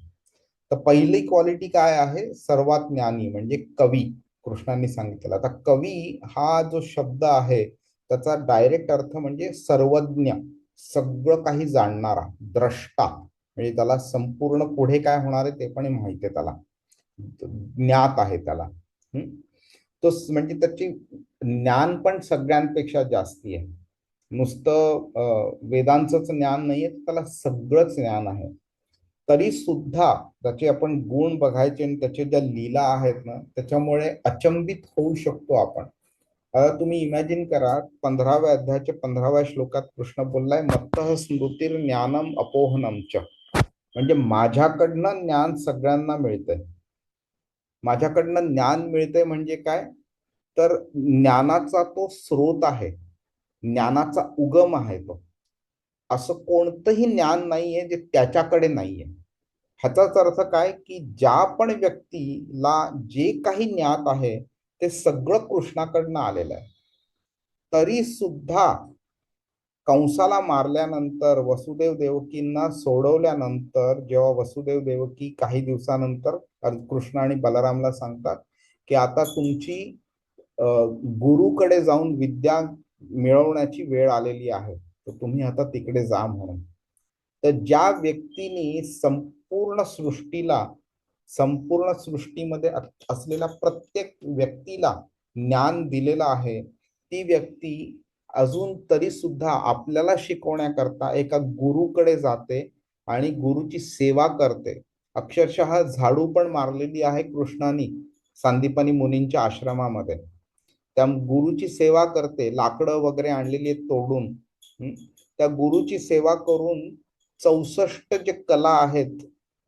तर पहिली क्वालिटी काय आहे, सर्वात ज्ञानी म्हणजे कवी, कृष्णांनी सांगितलं. आता कवी हा जो शब्द आहे त्याचा डायरेक्ट अर्थ म्हणजे सर्वज्ञ, सगळं काही जाणणारा, द्रष्टा, म्हणजे त्याला संपूर्ण पुढे काय होणार आहे ते पण माहिती आहे, त्याला ज्ञात आहे त्याला. तो म्हणजे त्याची ज्ञान पण सगळ्यांपेक्षा जास्ती आहे. नुसतं वेदांचंच ज्ञान नाहीये, त्याला सगळंच ज्ञान आहे. तरी सुद्धा त्याचे आपण गुण बघायचे आणि त्याचे ज्या लीला आहेत ना, त्याच्यामुळे अचंबित होऊ शकतो आपण. आता तुम्ही इमॅजिन करा, 15व्या अध्यायाच्या 15व्या श्लोकात कृष्ण बोललाय, मत्तः स्मृतीर ज्ञानम अपोहनम च, म्हणजे माझ्याकडनं ज्ञान सगळ्यांना मिळतंय. माझ्याकडनं ज्ञान मिळतंय म्हणजे काय, तर ज्ञानाचा तो स्रोत आहे, ज्ञानाचा उगम आहे तो. असं कोणतंही ज्ञान नाहीये जे त्याच्याकडे नाहीये. ह्याचाच अर्थ काय, की ज्या पण व्यक्तीला जे काही ज्ञात आहे ते सगळं कृष्णाकडनं आलेलं आहे. तरी सुद्धा कंसाला मारल्यानंतर, वसुदेव देवकींना सोडवल्यानंतर, जेव्हा वसुदेव देवकी काही दिवसानंतर कृष्ण आणि बलरामला सांगतात की आता तुमची गुरुकडे जाऊन विद्या मिळवण्याची वेळ आलेली आहे, तर तुम्ही आता तिकडे जा म्हणून. तर ज्या व्यक्तीने संपूर्ण सृष्टीमध्ये असलेल्या प्रत्येक व्यक्तीला ज्ञान दिलेलं आहे, ती व्यक्ती अजून तरी सुद्धा आपल्याला शिकवण्याकरता एका गुरुकडे जाते आणि गुरुची सेवा करते. अक्षरशः झाडू पण मारलेली आहे कृष्णानी सांदीपनी मुनींच्या आश्रमामध्ये. त्या गुरुची सेवा करते, लाकडं वगैरे आणलेली आहेत तोडून. त्या गुरुची सेवा करून 64 जे कला आहेत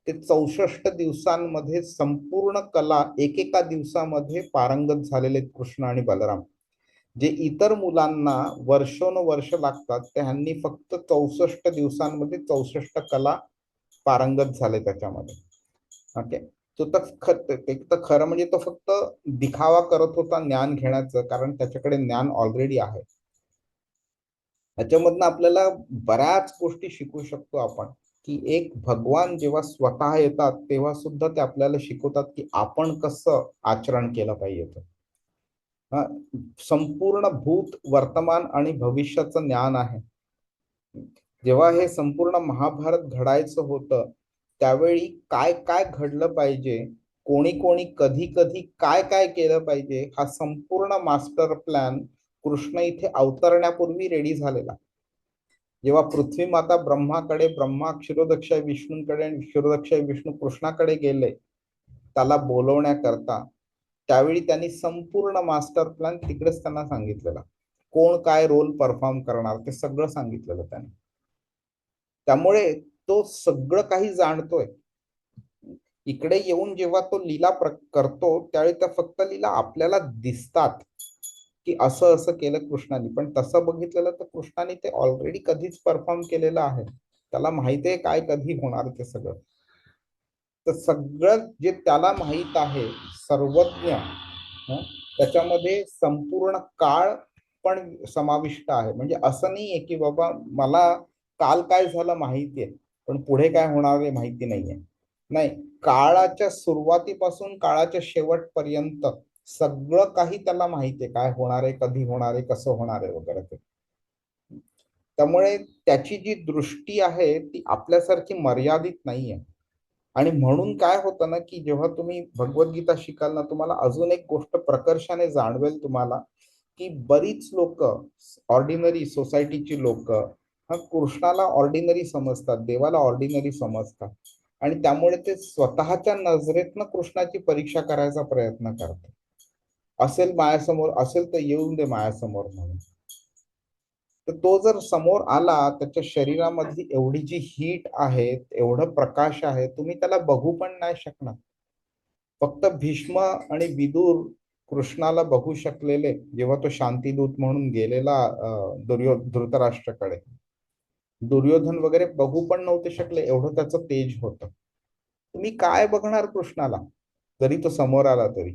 ते 64 दिवसांमध्ये संपूर्ण कला एकेका दिवसामध्ये पारंगत झालेले आहेत कृष्ण आणि बलराम. जे इतर मुलांना वर्षोनवर्ष लागतात ते ह्यांनी फक्त 64 दिवसांमध्ये 64 कला पारंगत झाले त्याच्यामध्ये. ओके. तो तर खरं म्हणजे तो फक्त दिखावा करत होता ज्ञान घेण्याचं, कारण त्याच्याकडे ज्ञान ऑलरेडी आहे. त्याच्यामधनं आपल्याला बऱ्याच गोष्टी शिकू शकतो आपण, की एक भगवान जेव्हा स्वतः येतात तेव्हा सुद्धा ते आपल्याला शिकवतात की आपण कसं आचरण केलं पाहिजे. संपूर्ण भूत, वर्तमान आणि भविष्याचं ज्ञान आहे. जेव्हा हे संपूर्ण महाभारत घडायचं होतं त्यावेळी काय काय घडलं पाहिजे, कोणी कोणी कधी कधी काय काय केलं पाहिजे, हा संपूर्ण मास्टर प्लॅन कृष्ण इथे अवतरण्यापूर्वी रेडी झालेला. जेव्हा पृथ्वी माता ब्रह्माकडे, ब्रह्मा क्षीरोदक्षय विष्णूंकडे आणि क्षीरोदक्षय विष्णू कृष्णाकडे गेले त्याला बोलवण्याकरता, त्यावेळी त्यांनी संपूर्ण मास्टर प्लॅन तिकडेच त्यांना सांगितलेला. कोण काय रोल परफॉर्म करणार ते सगळं सांगितलेलं त्यांनी. त्यामुळे तो सगळं काही जाणतोय. इकडे येऊन जेव्हा तो लीला करतो त्यावेळी त्या फक्त लीला आपल्याला दिसतात की असं असं केलं कृष्णाने, पण तसं बघितलेलं तर कृष्णाने ते ऑलरेडी कधीच परफॉर्म केलेलं आहे. त्याला माहिती आहे काय कधी होणार ते सगळं. तर सगळं जे त्याला माहित आहे, सर्वज्ञ, त्याच्यामध्ये संपूर्ण काळ पण समाविष्ट आहे. म्हणजे असं नाहीये की बाबा मला काल काय झालं माहितीये पण पुढे काय होणार आहे माहिती नाहीये. नाही, काळाच्या सुरुवातीपासून काळाच्या शेवटपर्यंत सगळं काही त्याला माहितीये, काय होणार आहे, कधी होणार आहे, कसं होणार आहे वगैरे ते. त्यामुळे त्याची जी दृष्टी आहे ती आपल्यासारखी मर्यादित नाहीये. आणि म्हणून काय होतं ना की जेव्हा तुम्ही भगवद्गीता शिकाल ना, तुम्हाला अजून एक गोष्ट प्रकर्षाने जाणवेल तुम्हाला, की बरीच लोक, ऑर्डिनरी सोसायटीची लोक कृष्णाला ऑर्डिनरी समजतात, देवाला ऑर्डिनरी समजतात, आणि त्यामुळे ते स्वतःच्या नजरेतनं कृष्णाची परीक्षा करायचा प्रयत्न करतात. असेल मायासमोर, असेल तर येऊन दे मायासमोर म्हणून. तर तो जर समोर आला, त्याच्या शरीरामधली एवढी जी हीट आहे, एवढं प्रकाश आहे, तुम्ही त्याला बघू पण नाही शकणार. फक्त भीष्म आणि विदुर कृष्णाला बघू शकलेले, जेव्हा तो शांतीदूत म्हणून गेलेला धृतराष्ट्राकडे. दुर्योधन वगैरे बघू पण नव्हते शकले, एवढं त्याचं तेज होतं. तुम्ही काय बघणार कृष्णाला जरी तो समोर आला तरी.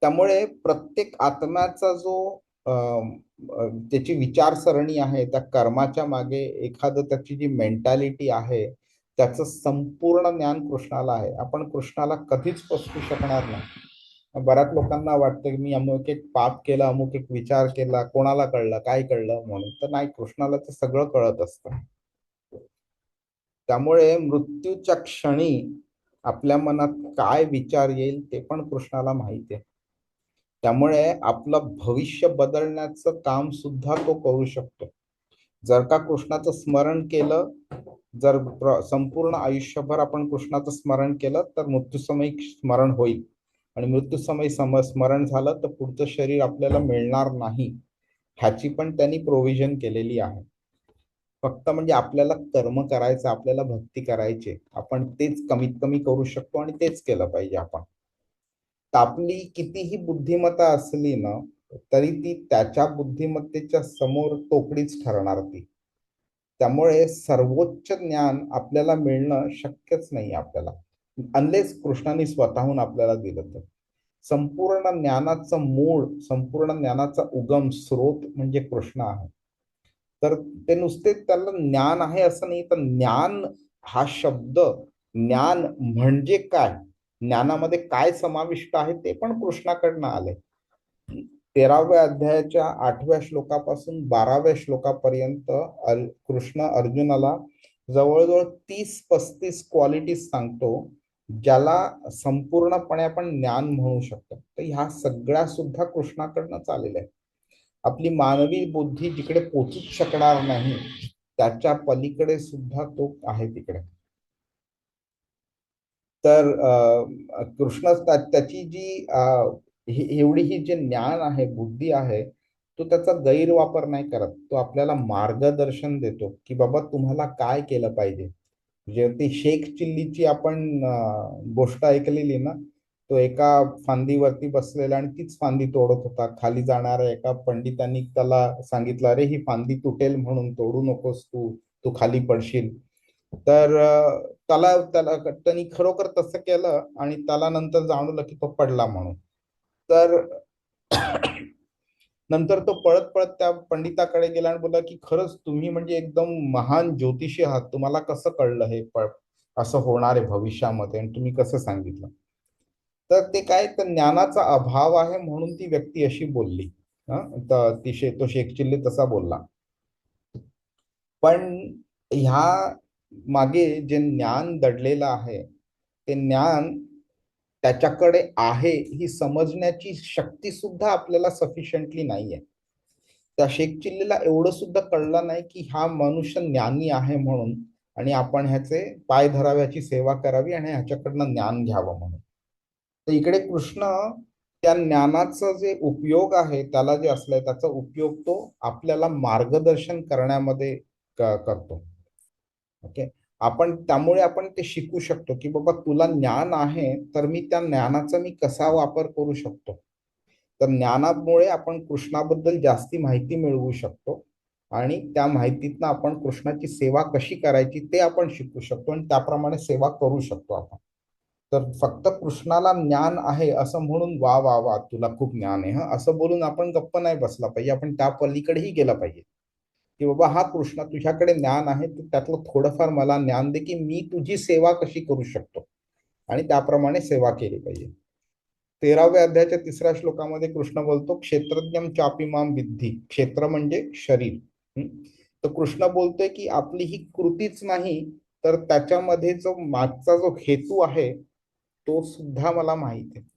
त्यामुळे प्रत्येक आत्म्याचा जो त्याची विचारसरणी आहे, त्या कर्माच्या मागे एखादं त्याची जी मेंटॅलिटी आहे, त्याचं संपूर्ण ज्ञान कृष्णाला आहे. आपण कृष्णाला कधीच पचवू शकणार नाही. बऱ्याच लोकांना वाटतं की मी अमुक एक पाप केलं, अमुक एक विचार केला, कोणाला कळलं, काय कळलं म्हणून. तर नाही, कृष्णाला ते सगळं कळत असतं. त्यामुळे मृत्यूच्या क्षणी आपल्या मनात काय विचार येईल ते पण कृष्णाला माहिती आहे. त्यामुळे आपलं भविष्य बदलण्याचं काम सुद्धा तो करू शकतो. जर का कृष्णाचं स्मरण केलं, जर संपूर्ण आयुष्यभर आपण कृष्णाचं स्मरण केलं तर मृत्यूसमयी स्मरण होईल, आणि मृत्यूसमयी स्मरण झालं तर पुढचं शरीर आपल्याला मिळणार नाही, ह्याची पण त्यांनी प्रोव्हिजन केलेली आहे. फक्त म्हणजे आपल्याला कर्म करायचं, आपल्याला भक्ती करायची, आपण तेच कमीत कमी करू शकतो आणि तेच केलं पाहिजे आपण. आपली कितीही बुद्धिमत्ता असली ना तरी ती त्याच्या बुद्धिमत्तेच्या समोर तोकडीच ठरणार ती. त्यामुळे सर्वोच्च ज्ञान आपल्याला मिळणं शक्यच नाही आपल्याला, अनलेस कृष्णाने स्वतःहून आपल्याला दिलं तर. संपूर्ण ज्ञानाचं मूळ, संपूर्ण ज्ञानाचा उगम स्रोत म्हणजे कृष्ण आहे. तर ते नुसते त्याला ज्ञान आहे असं नाही, तर ज्ञान हा शब्द, ज्ञान म्हणजे काय, ज्ञानामध्ये काय समाविष्ट आहे ते पण कृष्णाकडनं आले. 13व्या अध्यायाच्या 8व्या श्लोकापासून 12व्या श्लोकापर्यंत कृष्ण अर्जुनाला जवळजवळ 30-35 क्वालिटीज सांगतो, ज्याला संपूर्णपणे आपण ज्ञान म्हणू शकतो. तर ह्या सगळ्या सुद्धा कृष्णाकडनंच आलेल्या आहेत. आपली मानवी बुद्धी जिकडे पोचूच शकणार नाही त्याच्या पलीकडे सुद्धा तो आहे तिकडे. तर कृष्ण त्याची जी एवढी ही जे ज्ञान आहे, बुद्धी आहे, तो त्याचा गैरवापर नाही करत. तो आपल्याला मार्गदर्शन देतो की बाबा तुम्हाला काय केलं पाहिजे. म्हणजे ती शेख चिल्लीची आपण गोष्ट ऐकलेली ना. तो एका फांदीवरती बसलेला आणि तीच फांदी तोडत होता. खाली जाणाऱ्या एका पंडितांनी त्याला सांगितलं, अरे ही फांदी तुटेल म्हणून तोडू नकोस, तू खाली पडशील. तर त्याला त्याला त्यांनी खरोखर तसं केलं आणि त्याला नंतर जाणवलं की तो पडला म्हणून. तर नंतर तो पळत पळत त्या पंडिताकडे गेला आणि बोलला की खरंच तुम्ही म्हणजे एकदम महान ज्योतिषी आहात, तुम्हाला कसं कळलं हे असं होणार आहे भविष्यामध्ये आणि तुम्ही कसं सांगितलं. तर ते काय, तर ज्ञानाचा अभाव आहे म्हणून ती व्यक्ती अशी बोलली. तर तो शेख चिल्ली तसा बोलला. पण ह्या मागे जे ज्ञान दडलेलं आहे ते ज्ञान त्याच्याकडे आहे ही समजण्याची शक्ती सुद्धा आपल्याला सफिशियंटली नाहीये. त्या शेख चिल्लीला एवढं सुद्धा कळलं नाही की हा मनुष्य ज्ञानी आहे म्हणून आणि आपण ह्याचे पाय धरावे, ह्याची सेवा करावी आणि ह्याच्याकडनं ज्ञान घ्यावं म्हणून. तर इकडे कृष्ण त्या ज्ञानाचा जे उपयोग आहे त्याला जे असलंय त्याचा उपयोग तो आपल्याला मार्गदर्शन करण्यामध्ये करतो. ओके. त्यामुळे आपण ते शिकू शकतो की बाबा तुला ज्ञान आहे तर मी त्या ज्ञानाचा मी कसा वापर करू शकतो. तर ज्ञानामुळे आपण कृष्णाबद्दल जास्ती माहिती मिळवू शकतो आणि त्या माहितीतनं आपण कृष्णाची सेवा कशी करायची ते आपण शिकू शकतो आणि त्याप्रमाणे सेवा करू शकतो आपण. तर फक्त कृष्णाला ज्ञान आहे असं म्हणून वा वा वा तुला खूप ज्ञान आहे असं बोलून आपण गप्प नाही बसला पाहिजे. आपण त्या पलीकडेही गेला पाहिजे की बाबा हा कृष्णा तुझ्याकडे ज्ञान आहे, त्यातलं थोडंफार मला ज्ञान दे की मी तुझी सेवा कशी करू शकतो आणि त्याप्रमाणे सेवा केली पाहिजे. 13व्या अध्यायाच्या 3ऱ्या श्लोकामध्ये कृष्ण बोलतो क्षेत्रज्ञम चापी माम विद्धी. क्षेत्र म्हणजे शरीर. तर कृष्ण बोलतोय की आपली ही कृतीच नाही तर त्याच्यामध्ये जो मागचा जो हेतू आहे तो सुद्धा मला माहित आहे.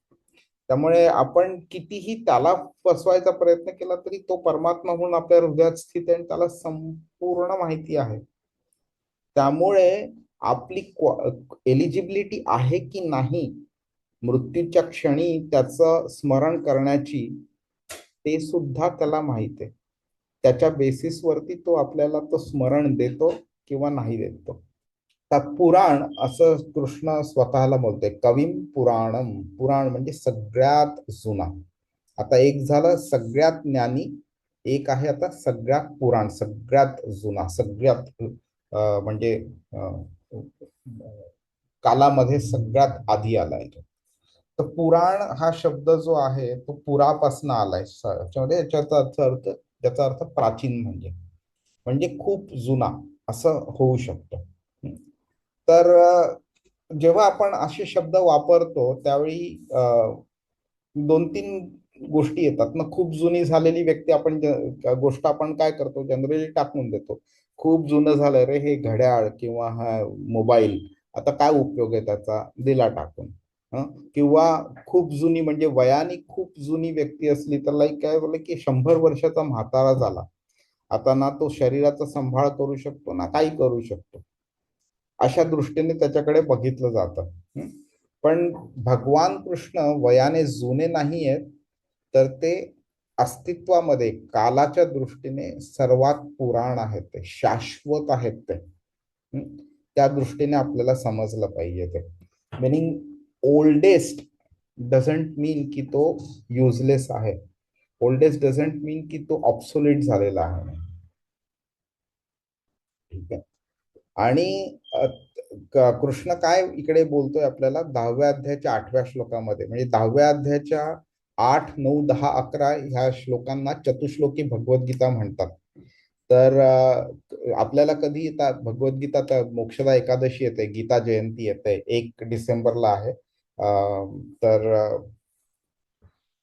त्यामुळे आपण कितीही त्याला फसवायचा प्रयत्न केला तरी तो परमात्मा म्हणून आपल्या हृदयात स्थित आहे आणि त्याला संपूर्ण माहिती आहे. त्यामुळे आपली एलिजिबिलिटी आहे की नाही मृत्यूच्या क्षणी त्याचं स्मरण करण्याची ते सुद्धा त्याला माहित आहे. त्याच्या बेसिसवरती तो आपल्याला तो स्मरण देतो किंवा नाही देतो. पुराण असं कृष्ण स्वतःला बोलतोय. कविम पुराणम. पुराण म्हणजे सगळ्यात जुना. आता एक झालं सगळ्यात ज्ञानी, एक आहे आता सगळ्यात पुराण, सगळ्यात जुना, सगळ्यात म्हणजे कालामध्ये सगळ्यात आधी आलाय तो. तर पुराण हा शब्द जो आहे तो पुरापासून आलाय. त्याचा अर्थ प्राचीन म्हणजे खूप जुना असं होऊ शकतो. तर जेव्हा आपण असे शब्द वापरतो त्यावेळी 2-3 गोष्टी येतात ना. खूप जुनी झालेली व्यक्ती आपण गोष्ट आपण काय करतो जनरली टाकून देतो. खूप जुनं झालं रे हे घड्याळ किंवा हा मोबाईल, आता काय उपयोग आहे त्याचा, दिला टाकून. किंवा खूप जुनी म्हणजे वयाने खूप जुनी व्यक्ती असली तर लाईक काय बोललं की 100 वर्षाचा म्हातारा झाला, आता ना तो शरीराचा सांभाळ करू शकतो ना काही करू शकतो, अशा दृष्टीने त्याच्याकडे बघितलं जातं. पण भगवान कृष्ण वयाने जुने नाही आहेत तर ते अस्तित्वामध्ये कालाच्या दृष्टीने सर्वात पुराण आहेत, ते शाश्वत आहेत. ते त्या दृष्टीने आपल्याला समजलं पाहिजे. ते मिनिंग ओल्डेस्ट डझंट मीन की तो युजलेस आहे. ओल्डेस्ट डझंट मीन की तो ऑब्सोलेट झालेला आहे. ठीक आहे. आणि कृष्ण काय इकडे बोलतोय आपल्याला 10व्या अध्यायाच्या 8व्या श्लोकामध्ये, म्हणजे 10व्या अध्यायाच्या 8, 9, 10, 11 ह्या श्लोकांना चतुश्लोकी भगवद्गीता म्हणतात. तर आपल्याला कधी येतात भगवद्गीता, तर मोक्षदा एकादशी येते, गीता जयंती येते, 1 डिसेंबरला आहे. तर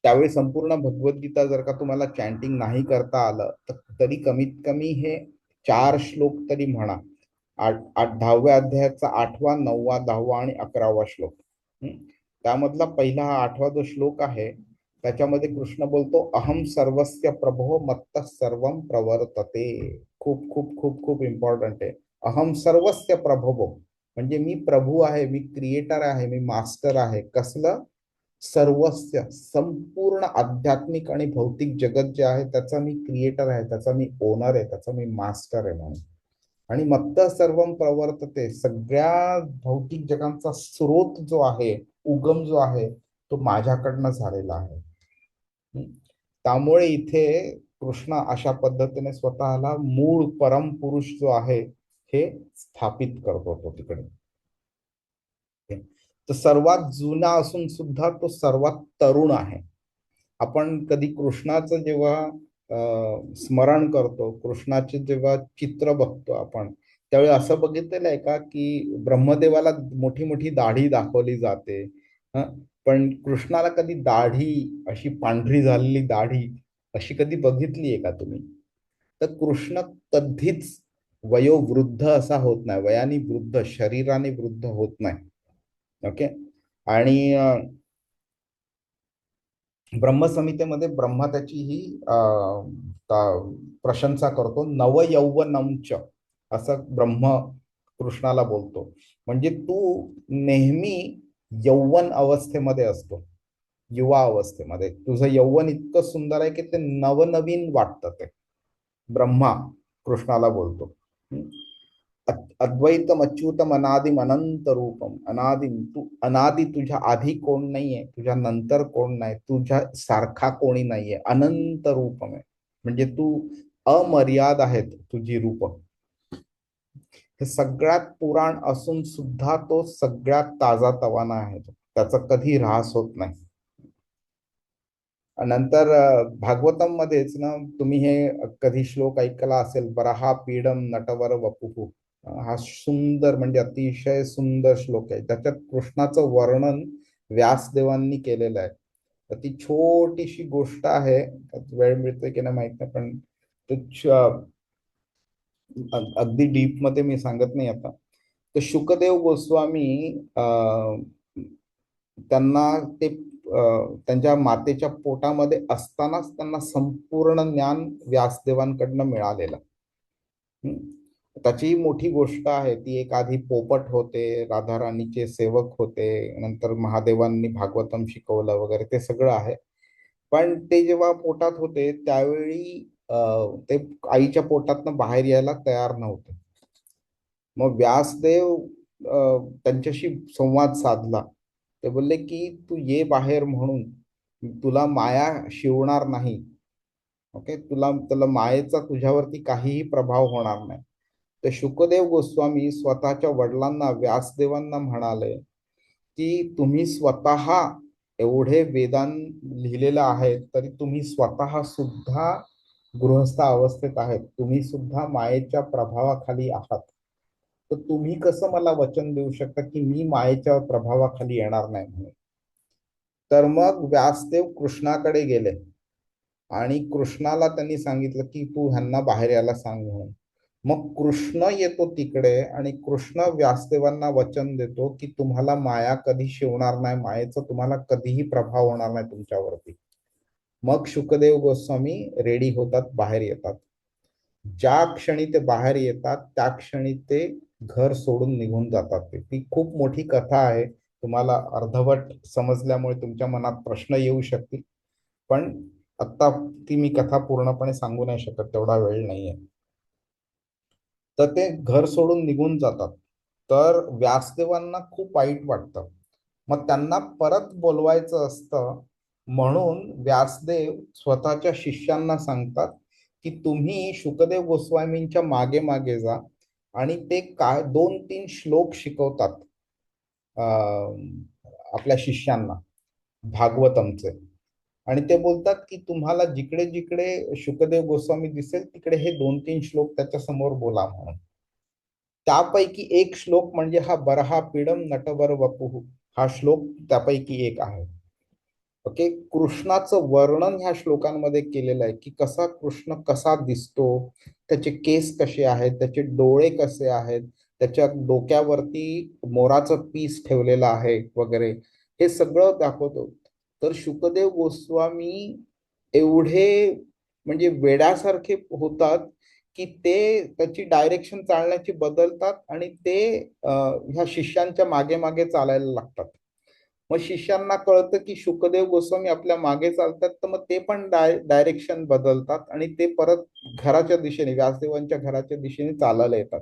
त्यावेळी संपूर्ण भगवद्गीता जर का तुम्हाला चॅन्टिंग नाही करता आलं तर तरी कमीत कमी हे 4 श्लोक तरी म्हणा. 10व्या अध्यायाचा 8वा, 9वा, 10वा आणि 11वा श्लोक. त्यामधला पहिला हा 8वा जो श्लोक आहे त्याच्यामध्ये कृष्ण बोलतो अहम सर्वस्य प्रभो मत्तः सर्वं प्रवर्तते. खूप खूप खूप खूप इम्पॉर्टंट आहे. अहम सर्वस्य प्रभो म्हणजे मी प्रभू आहे, मी क्रिएटर आहे, मी मास्टर आहे. कसलं? सर्वस्य, संपूर्ण आध्यात्मिक आणि भौतिक जगत जे आहे त्याचा मी क्रिएटर आहे, त्याचा मी ओनर आहे, त्याचा मी मास्टर आहे म्हणून. आणि मत्त सर्वम प्रवर्तते, सगळ्या भौतिक जगांचा स्रोत जो आहे, उगम जो आहे, तो माझ्याकडनं झालेला आहे. त्यामुळे इथे कृष्ण अशा पद्धतीने स्वतःला मूळ परम पुरुष जो आहे हे स्थापित करतो तो तिकडे. तर सर्वात जुना असून सुद्धा तो सर्वात तरुण आहे. आपण कधी कृष्णाचं जेव्हा स्मरण करतो, कृष्णाचे जेव्हा चित्र बघतो आपण, त्यावेळी असं बघितलेलं आहे का की ब्रह्मदेवाला मोठी मोठी दाढी दाखवली जाते, पण कृष्णाला कधी दाढी, अशी पांढरी झालेली दाढी अशी कधी बघितली आहे का तुम्ही? तर कृष्ण कधीच वयोवृद्ध असा होत नाही, वयाने वृद्ध, शरीराने वृद्ध होत नाही. ओके. आणि ब्रह्मसंहितेमध्ये ब्रह्मा त्याची ही प्रशंसा करतो. नवयौवनमच असं ब्रह्म कृष्णाला बोलतो. म्हणजे तू नेहमी यौवन अवस्थेमध्ये असतो, युवा अवस्थेमध्ये. तुझं यौवन इतकं सुंदर आहे की ते नवनवीन वाटतं. ते ब्रह्मा कृष्णाला बोलतो. अद्वैतम अच्युतम अनादिम अनंत रूपम. अनादिम, तू अनादि, तुझ्या आधी कोण नाहीये, तुझ्या नंतर कोण नाही, तुझ्या सारखा कोणी नाहीये. अनंत रूपम आहे म्हणजे तू अमर्याद आहेत तुझी रूप. हे सगळ्यात पुराण असून सुद्धा तो सगळ्यात ताजा तवाना आहे, त्याचा कधी ऱ्हास होत नाही. नंतर भागवतम मध्येच ना, तुम्ही हे कधी श्लोक ऐकला असेल, बरहा पीडम नटवर वपुः. हा सुंदर म्हणजे अतिशय सुंदर श्लोक आहे. त्याच्यात कृष्णाचं वर्णन व्यासदेवांनी केलेलं आहे. तर ती छोटीशी गोष्ट आहे, वेळ मिळते की नाही माहित नाही, पण अगदी डीप मध्ये मी सांगत नाही आता. तर शुकदेव गोस्वामी त्यांना ते त्यांच्या मातेच्या पोटामध्ये असतानाच त्यांना संपूर्ण ज्ञान व्यासदेवांकडनं मिळालेलं. त्याची मोठी गोष्ट आहे ती. एक आधी पोपट होते, राधाराणीचे सेवक होते, नंतर महादेवांनी भागवतम शिकवलं वगैरे, ते सगळं आहे. पण ते जेव्हा पोटात होते त्यावेळी ते आईच्या पोटातनं बाहेर यायला तयार नव्हते. मग व्यासदेव त्यांच्याशी संवाद साधला. ते बोलले की तू ये बाहेर म्हणून, तुला माया शिवणार नाही. ओके, तुला मायेचा तुझ्यावरती काहीही प्रभाव होणार नाही. तर शुकदेव गोस्वामी स्वतःच्या वडिलांना, व्यासदेवांना म्हणाले की तुम्ही स्वतः एवढे वेदांत लिहिलेलं आहे तरी तुम्ही स्वतः सुद्धा गृहस्थ अवस्थेत आहेत, तुम्ही सुद्धा मायेच्या प्रभावाखाली आहात. तर तुम्ही कसं मला वचन देऊ शकता की मी मायेच्या प्रभावाखाली येणार नाही म्हणून? तर मग व्यासदेव कृष्णाकडे गेले आणि कृष्णाला त्यांनी सांगितलं की तू ह्यांना बाहेर यायला सांग म्हणून. मग कृष्ण येतो तिकडे आणि कृष्ण व्यासदेवांना वचन देतो की तुम्हाला माया कधी शिवणार नाही, मायेचा तुम्हाला कधीही प्रभाव होणार नाही तुमच्यावरती. मग शुकदेव गोस्वामी रेडी होतात, बाहेर येतात. ज्या क्षणी ते बाहेर येतात त्या क्षणी ते घर सोडून निघून जातात. ती खूप मोठी कथा आहे. तुम्हाला अर्धवट समजल्यामुळे तुमच्या मनात प्रश्न येऊ शकतील, पण आता ती मी कथा पूर्णपणे सांगू नाही शकत, तेवढा वेळ नाहीये. तर ते घर सोडून निघून जातात. तर व्यासदेवांना खूप वाईट वाटतं. मग त्यांना परत बोलवायचं असतं, म्हणून व्यासदेव स्वतःच्या शिष्यांना सांगतात की तुम्ही शुकदेव गोस्वामींच्या मागे मागे जा. आणि ते काय 2-3 श्लोक शिकवतात आपल्या शिष्यांना भागवतमचे. आणि ते बोलतात की तुम्हाला जिकडे जिकडे शुकदेव गोस्वामी दिसेल तिकडे हे 2-3 श्लोक त्याच्या समोर बोला म्हणून. त्यापैकी एक श्लोक म्हणजे हा बरहा पीडम नटवर वपुः, हा श्लोक त्यापैकी एक आहे. ओके. कृष्णाचं वर्णन ह्या श्लोकांमध्ये केलेलं आहे की कसा कृष्ण कसा दिसतो, त्याचे केस कसे आहेत, त्याचे डोळे कसे आहेत, त्याच्या डोक्यावरती मोराचं पीस ठेवलेलं आहे वगैरे, हे सगळं दाखवतो. तर शुकदेव गोस्वामी एवढे म्हणजे वेड्यासारखे होतात की ते त्याची डायरेक्शन चालण्याची बदलतात आणि ते ह्या शिष्यांच्या मागे मागे चालायला लागतात. मग शिष्यांना कळतं की शुकदेव गोस्वामी आपल्या मागे चालतात, तर मग ते पण डायरेक्शन बदलतात आणि ते परत घराच्या दिशेने, व्यासदेवांच्या घराच्या दिशेने चालायला येतात.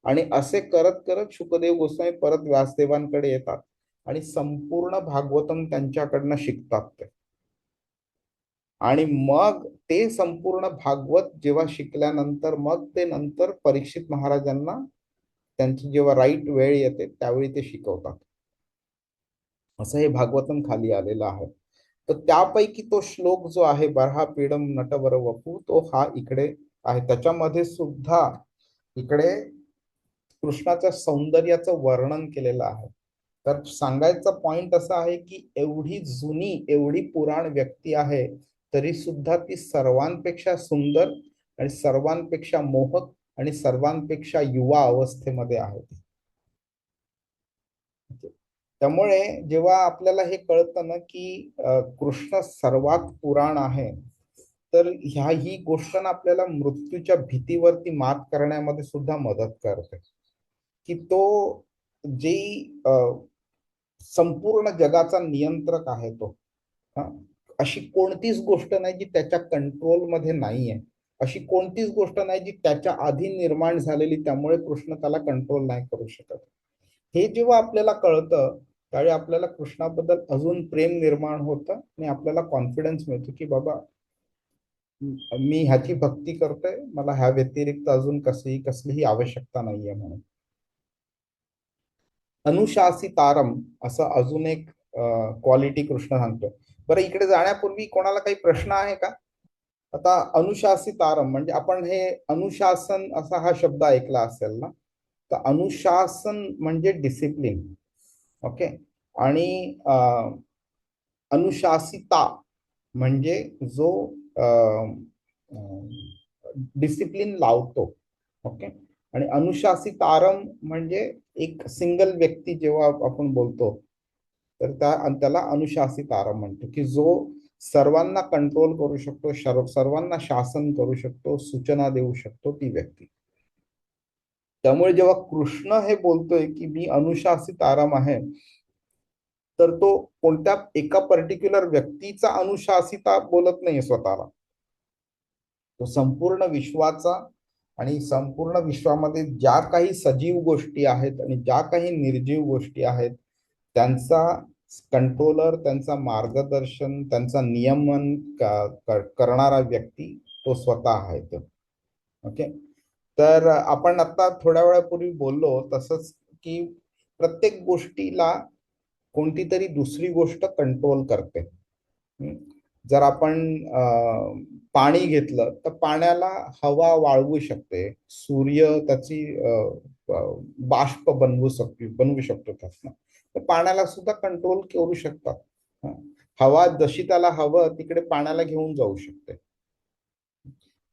आणि असे करत करत शुकदेव गोस्वामी परत व्यासदेवांकडे येतात आणि संपूर्ण भागवतम त्यांच्याकडनं शिकतात ते. आणि मग ते संपूर्ण भागवत जेव्हा शिकल्यानंतर मग ते नंतर परीक्षित महाराजांना त्यांची जेव्हा राईट वेळ येते त्यावेळी ते शिकवतात. असं हे भागवतम खाली आलेलं आहे. तर त्यापैकी तो श्लोक जो आहे बरहा पीडम नटवर वपू, तो हा इकडे आहे. त्याच्यामध्ये सुद्धा इकडे कृष्णाच्या सौंदर्याचं वर्णन केलेलं आहे. तर सांगायचा पॉइंट असा आहे की एवढी जुनी, एवढी पुराण व्यक्ती आहे तरी सुद्धा ती सर्वांपेक्षा सुंदर आणि सर्वांपेक्षा मोहक आणि सर्वांपेक्षा युवा अवस्थेमध्ये आहे. त्यामुळे जेव्हा आपल्याला हे कळतं ना की कृष्ण सर्वात पुराण आहे, तर ही गोष्ट ना आपल्याला मृत्यूच्या भीतीवरती मात करण्यामध्ये सुद्धा मदत करते. की तो जे संपूर्ण जगाचा नियंत्रक आहे तो, हा, अशी कोणतीच गोष्ट नाही जी त्याच्या कंट्रोलमध्ये नाहीये. अशी कोणतीच गोष्ट नाही जी त्याच्या आधी निर्माण झालेली, त्यामुळे कृष्ण त्याला कंट्रोल नाही करू शकत. हे जेव्हा आपल्याला कळतं त्यावेळी आपल्याला कृष्णाबद्दल अजून प्रेम निर्माण होतं आणि आपल्याला कॉन्फिडन्स मिळतो की बाबा मी ह्याची भक्ती करतोय, मला ह्या व्यतिरिक्त अजून कसलीही आवश्यकता नाहीये म्हणून. अनुशासितारम असं अजून एक क्वालिटी कृष्ण सांगतो. बरं, इकडे जाण्यापूर्वी कोणाला काही प्रश्न आहे का? आता अनुशासितारम म्हणजे आपण हे अनुशासन असा हा शब्द ऐकला असेल ना, तर अनुशासन म्हणजे डिसिप्लिन. ओके. आणि अनुशासिता म्हणजे जो डिसिप्लिन लावतो. ओके. आणि अनुशासितारम म्हणजे एक सिंगल व्यक्ती जेव्हा आपण बोलतो तर त्याला अनुशासितारम म्हणतो की जो सर्वांना कंट्रोल करू शकतो, सर्वांना शासन करू शकतो, सूचना देऊ शकतो, ती व्यक्ती. त्यामुळे जेव्हा कृष्ण हे बोलतोय की मी अनुशासितारम आहे, तर तो कोणत्या एका पर्टिक्युलर व्यक्तीचा अनुशासिता बोलत नाही स्वतःला. तो संपूर्ण विश्वाचा आणि संपूर्ण विश्वामध्ये ज्या काही सजीव गोष्टी आहेत आणि ज्या काही निर्जीव गोष्टी आहेत त्यांचा कंट्रोलर, त्यांचा मार्गदर्शन, त्यांचा नियमन करणारा व्यक्ती तो स्वतः आहे तो. ओके. तर आपण आता थोड्या वेळापूर्वी बोललो तसंच की प्रत्येक गोष्टीला कोणती तरी दुसरी गोष्ट कंट्रोल करते. जर आपण पाणी घेतलं तर पाण्याला हवा वाळवू शकते, सूर्य त्याची बाष्प बनवू शकतो त्यातनं. तर पाण्याला सुद्धा कंट्रोल करू शकतात. हवा जशी त्याला हवं तिकडे पाण्याला घेऊन जाऊ शकते,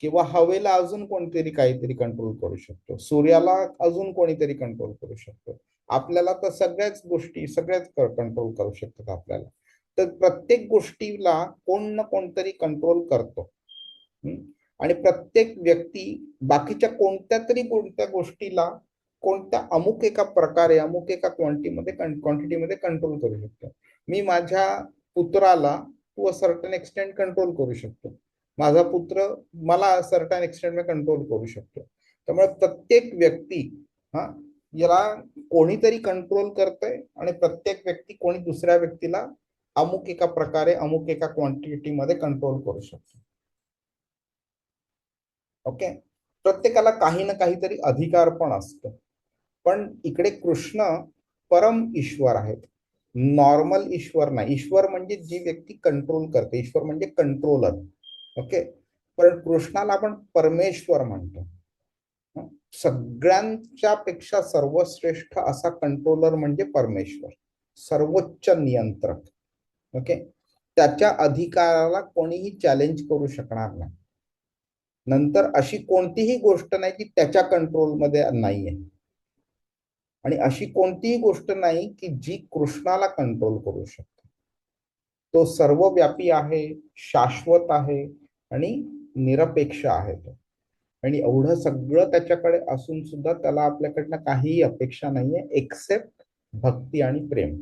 किंवा हवेला अजून कोणतरी काहीतरी कंट्रोल करू शकतो, सूर्याला अजून कोणीतरी कंट्रोल करू शकतो. आपल्याला तर सगळ्याच गोष्टी कंट्रोल करू शकतात आपल्याला. तर प्रत्येक गोष्टीला कोण ना कोणतरी कंट्रोल करतो. आणि प्रत्येक व्यक्ती बाकीच्या कोणत्या गोष्टीला कोणत्या अमुक एका प्रकारे, अमुक एका क्वांटिटीमध्ये कंट्रोल करू शकतो. मी माझ्या पुत्राला to a certain extent control करू शकतो, माझा पुत्र मला सर्टन एक्सटेंट कंट्रोल करू शकतो. त्यामुळे प्रत्येक व्यक्ती याला कोणीतरी कंट्रोल करतोय आणि प्रत्येक व्यक्ती कोणी दुसऱ्या व्यक्तीला अमुक एका प्रकारे, अमुक एका क्वांटिटीमध्ये कंट्रोल करू शकतो. ओके. प्रत्येकाला काही ना काहीतरी अधिकार पण असतो. पण इकडे कृष्ण परम ईश्वर आहेत, नॉर्मल ईश्वर नाही. ईश्वर म्हणजे जी व्यक्ती कंट्रोल करते, ईश्वर म्हणजे कंट्रोलर. ओके. पण कृष्णाला आपण परमेश्वर म्हणतो. सगळ्यांच्या पेक्षा सर्वश्रेष्ठ असा कंट्रोलर म्हणजे परमेश्वर, सर्वोच्च नियंत्रक. ओके. त्याच्या अधिकाराला कोणीही चॅलेंज करू शकणार नाही. नंतर अशी कोणतीही गोष्ट नाही की त्याच्या कंट्रोलमध्ये नाहीये, आणि अशी कोणतीही गोष्ट नाही की जी कृष्णाला कंट्रोल करू शकते. तो सर्वव्यापी आहे, शाश्वत आहे आणि निरपेक्ष आहे तो. आणि एवढं सगळं त्याच्याकडे असून सुद्धा त्याला आपल्याकडनं काहीही अपेक्षा नाहीये एक्सेप्ट भक्ती आणि प्रेम.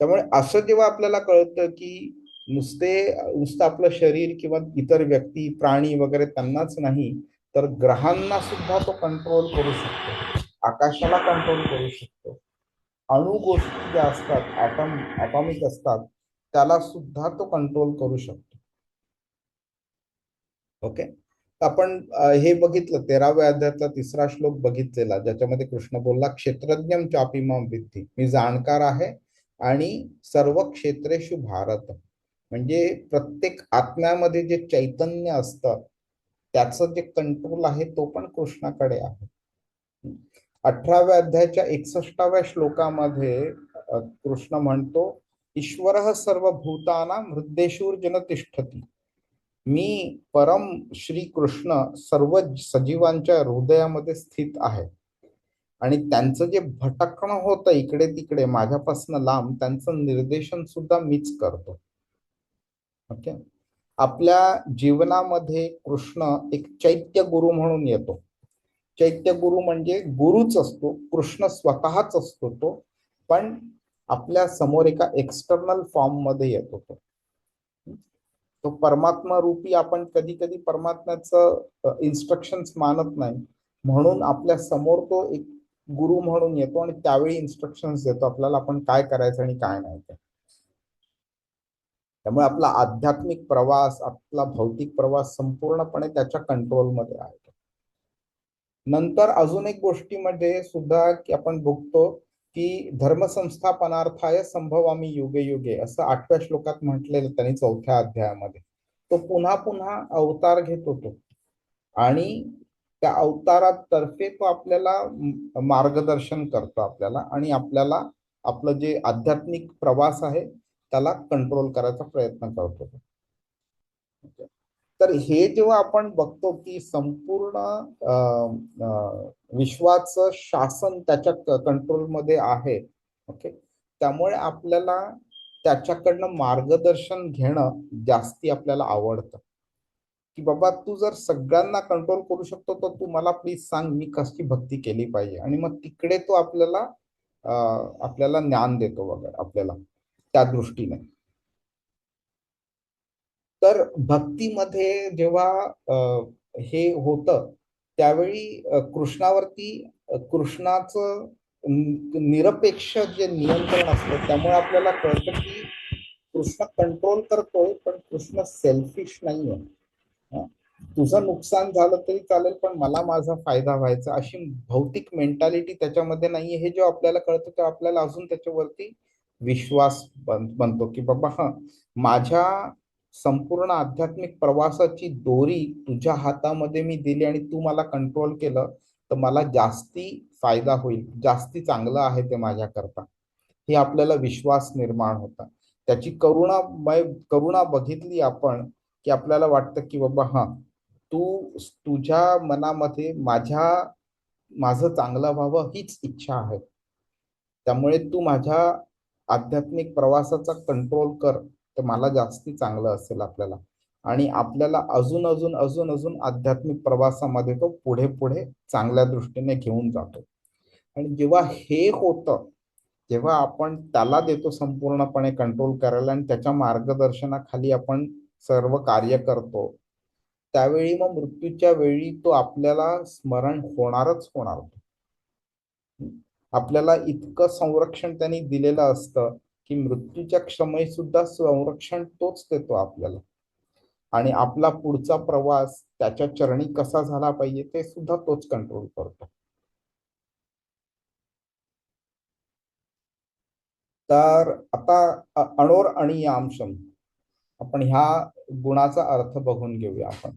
त्यामुळे असं जेव्हा आपल्याला कळतं की नुसतं आपलं शरीर किंवा इतर व्यक्ती, प्राणी वगैरे त्यांनाच नाही, तर ग्रहांना सुद्धा तो कंट्रोल करू शकतो, आकाशाला कंट्रोल करू शकतो, अणु गोष्टी ज्या असतात, ॲटॉमिक असतात, त्याला सुद्धा तो कंट्रोल करू शकतो. ओके, आपण हे बघितलं 13व्या अध्यायातला 3रा श्लोक बघितलेला, ज्याच्यामध्ये कृष्ण बोलला क्षेत्रज्ञम चापी मां विद्धी, मी जाणकार आहे आणि सर्व क्षेत्रेषु भारत. म्हणजे प्रत्येक आत्म्यामध्ये जे चैतन्य असतं त्याचं जे कंट्रोल आहे तो पण कृष्णाकडे आहे. 18व्या अध्यायाच्या 61व्या श्लोकामध्ये कृष्ण म्हणतो ईश्वरः सर्वभूतानां हृद्देषुर्जन तिष्ठती. मी परम श्री कृष्ण सर्व सजीवांच्या हृदयामध्ये स्थित आहे आणि त्यांचं जे भटकणं होतं इकडे तिकडे माझ्यापासून लांब, त्यांचं निर्देशन सुद्धा मीच करतो. ओके, आपल्या जीवनामध्ये कृष्ण एक चैत्य गुरु म्हणून येतो. चैत्य गुरु म्हणजे गुरुच असतो, कृष्ण स्वतःच असतो तो, पण आपल्या समोर एका एक्सटर्नल फॉर्म मध्ये येतो तो परमात्मा रूपी. आपण कधी कधी परमात्म्याचं इन्स्ट्रक्शन्स मानत नाही, म्हणून आपल्या समोर तो एक गुरु म्हणून येतो आणि त्यावेळी इन्स्ट्रक्शन्स देतो आपल्याला, आपण काय करायचं आणि काय नाही. त्यामुळे आपला आध्यात्मिक प्रवास, आपला भौतिक प्रवास संपूर्णपणे त्याच्या कंट्रोलमध्ये आहे. नंतर अजून एक गोष्टीमध्ये सुद्धा की आपण बघतो की धर्मसंस्थापनार्थाय संभवामी युगे युगे, असं 8व्या श्लोकात म्हटलेलं त्यांनी 4थ्या अध्यायामध्ये. तो पुन्हा पुन्हा अवतार घेतो तो, आणि त्या अवतारातर्फे तो आपल्याला मार्गदर्शन करतो आपल्याला, आणि आपल्याला आपलं जे आध्यात्मिक प्रवास आहे त्याला कंट्रोल करायचा प्रयत्न करतो. तर हे जेव्हा आपण बघतो की संपूर्ण विश्वाचं शासन त्याच्या कंट्रोलमध्ये आहे, ओके, त्यामुळे आपल्याला त्याच्याकडनं मार्गदर्शन घेणं जास्ती आपल्याला आवडतं. की बाबा तू जर सगळ्यांना कंट्रोल करू शकतो तर तू मला प्लीज सांग मी कशी भक्ती केली पाहिजे, आणि मग तिकडे तो आपल्याला ज्ञान देतो वगैरे आपल्याला त्या दृष्टीने. तर भक्तीमध्ये जेव्हा हे होतं त्यावेळी कृष्णाचं निरपेक्ष जे नियंत्रण असतं, त्यामुळे आपल्याला कळतं की कृष्ण कंट्रोल करतोय पण कृष्ण सेल्फिश नाहीये. तुझं नुकसान झालं तरी चालेल पण मला माझा फायदा व्हायचा, अशी भौतिक मेंटॅलिटी त्याच्यामध्ये नाहीये. हे जेव्हा आपल्याला कळतं तेव्हा आपल्याला अजून त्याच्यावरती विश्वास बनतो की बाबा माझ्या संपूर्ण आध्यात्मिक प्रवासाची दोरी तुझ्या हातामध्ये मी दिली आणि तू मला कंट्रोल केलं तर मला जास्ती फायदा होईल, जास्ती चांगलं आहे ते माझ्याकरता. हे आपल्याला विश्वास निर्माण होता. त्याची करुणा बघितली आपण की आपल्याला वाटतं की बाबा तुझ्या मनामध्ये माझं चांगलं व्हावं हीच इच्छा आहे, त्यामुळे तू माझ्या आध्यात्मिक प्रवासाचा कंट्रोल कर तर मला जास्ती चांगलं असेल आपल्याला, आणि आपल्याला अजून अजून अजून अजून आध्यात्मिक प्रवासामध्ये तो पुढे पुढे चांगल्या दृष्टीने घेऊन जातो. आणि जेव्हा हे होतं जेव्हा आपण त्याला देतो संपूर्णपणे कंट्रोल करायला आणि त्याच्या मार्गदर्शनाखाली आपण सर्व कार्य करतो, त्यावेळी मग मृत्यूच्या वेळी तो आपल्याला स्मरण होणारच होणार. आपल्याला इतकं संरक्षण त्यांनी दिलेलं असतं की मृत्यूच्या क्षमयी सुद्धा संरक्षण तोच देतो आपल्याला, आणि आपला पुढचा प्रवास त्याच्या चरणी कसा झाला पाहिजे ते सुद्धा तोच कंट्रोल करतो. तर आता अणोर आणि यामशम आपण ह्या गुणाचा अर्थ बघून घेऊया आपण.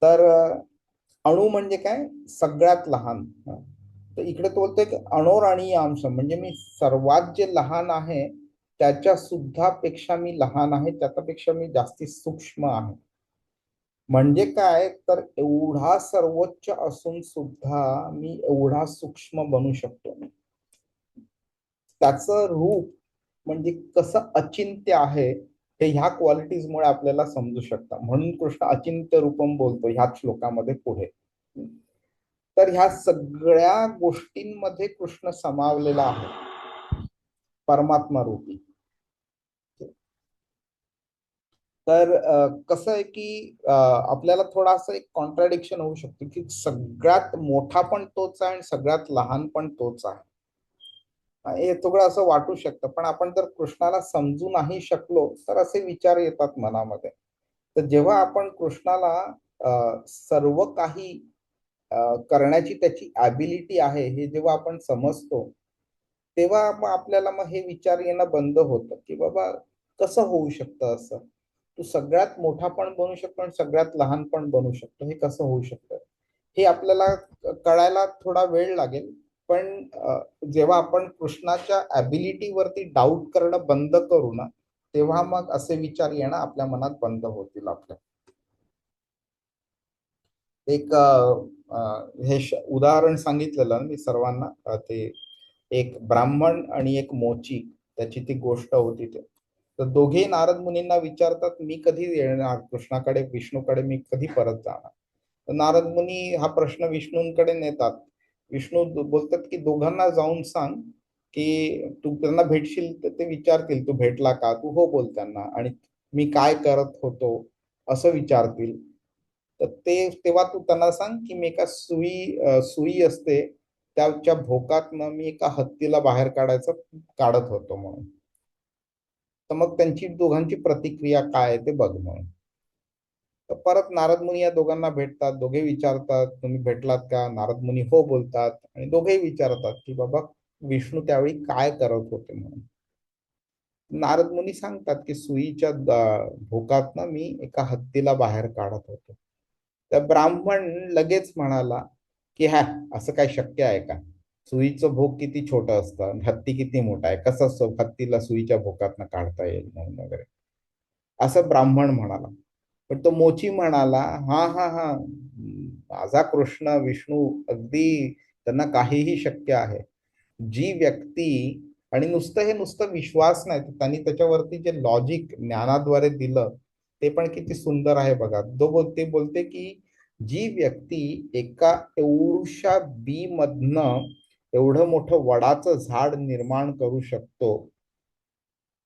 तर अणु म्हणजे काय, सगळ्यात लहान. तर इकडे तो बोलतोय की अणोर आणि यामशम म्हणजे मी सर्वात जे लहान आहे त्याच्या सुद्धा पेक्षा मी लहान आहे, त्याच्यापेक्षा मी जास्ती सूक्ष्म आहे. म्हणजे काय तर एवढा सर्वोच्च असून सुद्धा मी एवढा सूक्ष्म बनू शकतो. त्याचं रूप म्हणजे कसं अचिंत्य आहे हे ह्या क्वालिटीजमुळे आपल्याला समजू शकतं. म्हणून कृष्ण अचिंत्य रूपम बोलतो ह्याच श्लोकामध्ये पुढे. तर ह्या सगळ्या गोष्टींमध्ये कृष्ण समावलेला आहे परमात्मा रूपी. तर कसं आहे की आपल्याला थोडासा एक कॉन्ट्राडिक्शन होऊ शकतो की सगळ्यात मोठा पण तोच आहे आणि सगळ्यात लहान पण तोच आहे. हे थोडं असं वाटू शकतं, पण आपण जर कृष्णाला समजू नाही शकलो तर असे विचार येतात मनामध्ये. तर जेव्हा आपण कृष्णाला सर्व काही करण्याची त्याची ॲबिलिटी आहे हे जेव्हा आपण समजतो, तेव्हा मग आपल्याला मग हे विचार येणं बंद होतं की बाबा कसं होऊ शकतं असं. तू सगळ्यात मोठा पण बनू शकतो आणि सगळ्यात लहान पण बनू शकतो, हे कसं होऊ शकतं. हे आपल्याला कळायला थोडा वेळ लागेल. पण जेव्हा आपण कृष्णाच्या ॲबिलिटी वरती डाऊट करणं बंद करू ना, तेव्हा मग असे विचार येणं आपल्या मनात बंद होतील आपल्या. एक हे उदाहरण सांगितलेलं मी सर्वांना. ते एक ब्राह्मण आणि एक मोची, त्याची ती गोष्ट होती. ते तर दोघे नारद मुनींना विचारतात, मी कधी येणार कृष्णाकडे, विष्णूकडे मी कधी परत जाणार. तर नारद मुनी हा प्रश्न विष्णूंकडे नेतात. विष्णू बोलतात की दोघांना जाऊन सांग की तू त्यांना भेटशील तर ते विचारतील तू भेटला का, तू हो बोल त्यांना, आणि मी काय करत होतो असं विचारतील. तर ते तेव्हा तू त्यांना सांग की मी एका सुई असते त्याच्या भोकातनं मी एका हत्तीला बाहेर काढत होतो म्हणून. तर मग त्यांची दोघांची प्रतिक्रिया काय आहे ते बघ म्हणून. तर परत नारद मुनी या दोघांना भेटतात. दोघे विचारतात तुम्ही भेटलात का. नारद मुनी हो बोलतात आणि दोघेही विचारतात की बाबा विष्णू त्यावेळी काय करत होते म्हणून. नारद मुनी सांगतात की सुईच्या भोकातनं मी एका हत्तीला बाहेर काढत होतो. तर ब्राह्मण लगेच म्हणाला की असं काय शक्य आहे का. सुईचं भोक किती छोटं असतं, हत्ती किती मोठा आहे, कसं हत्तीला सुईच्या भोकातनं काढता येईल म्हणून वगैरे असं ब्राह्मण म्हणाला. पण तो मोची म्हणाला हा हा हा माझा कृष्ण विष्णू अगदी त्यांना काहीही शक्य आहे. जी व्यक्ती, आणि नुसतं विश्वास नाही तर त्यांनी त्याच्यावरती जे लॉजिक ज्ञानाद्वारे दिलं ते पण किती सुंदर आहे बघा. ते बोलते की जी व्यक्ती एका एवढ्या बी मधनं एवढं मोठं वडाचं झाड निर्माण करू शकतो,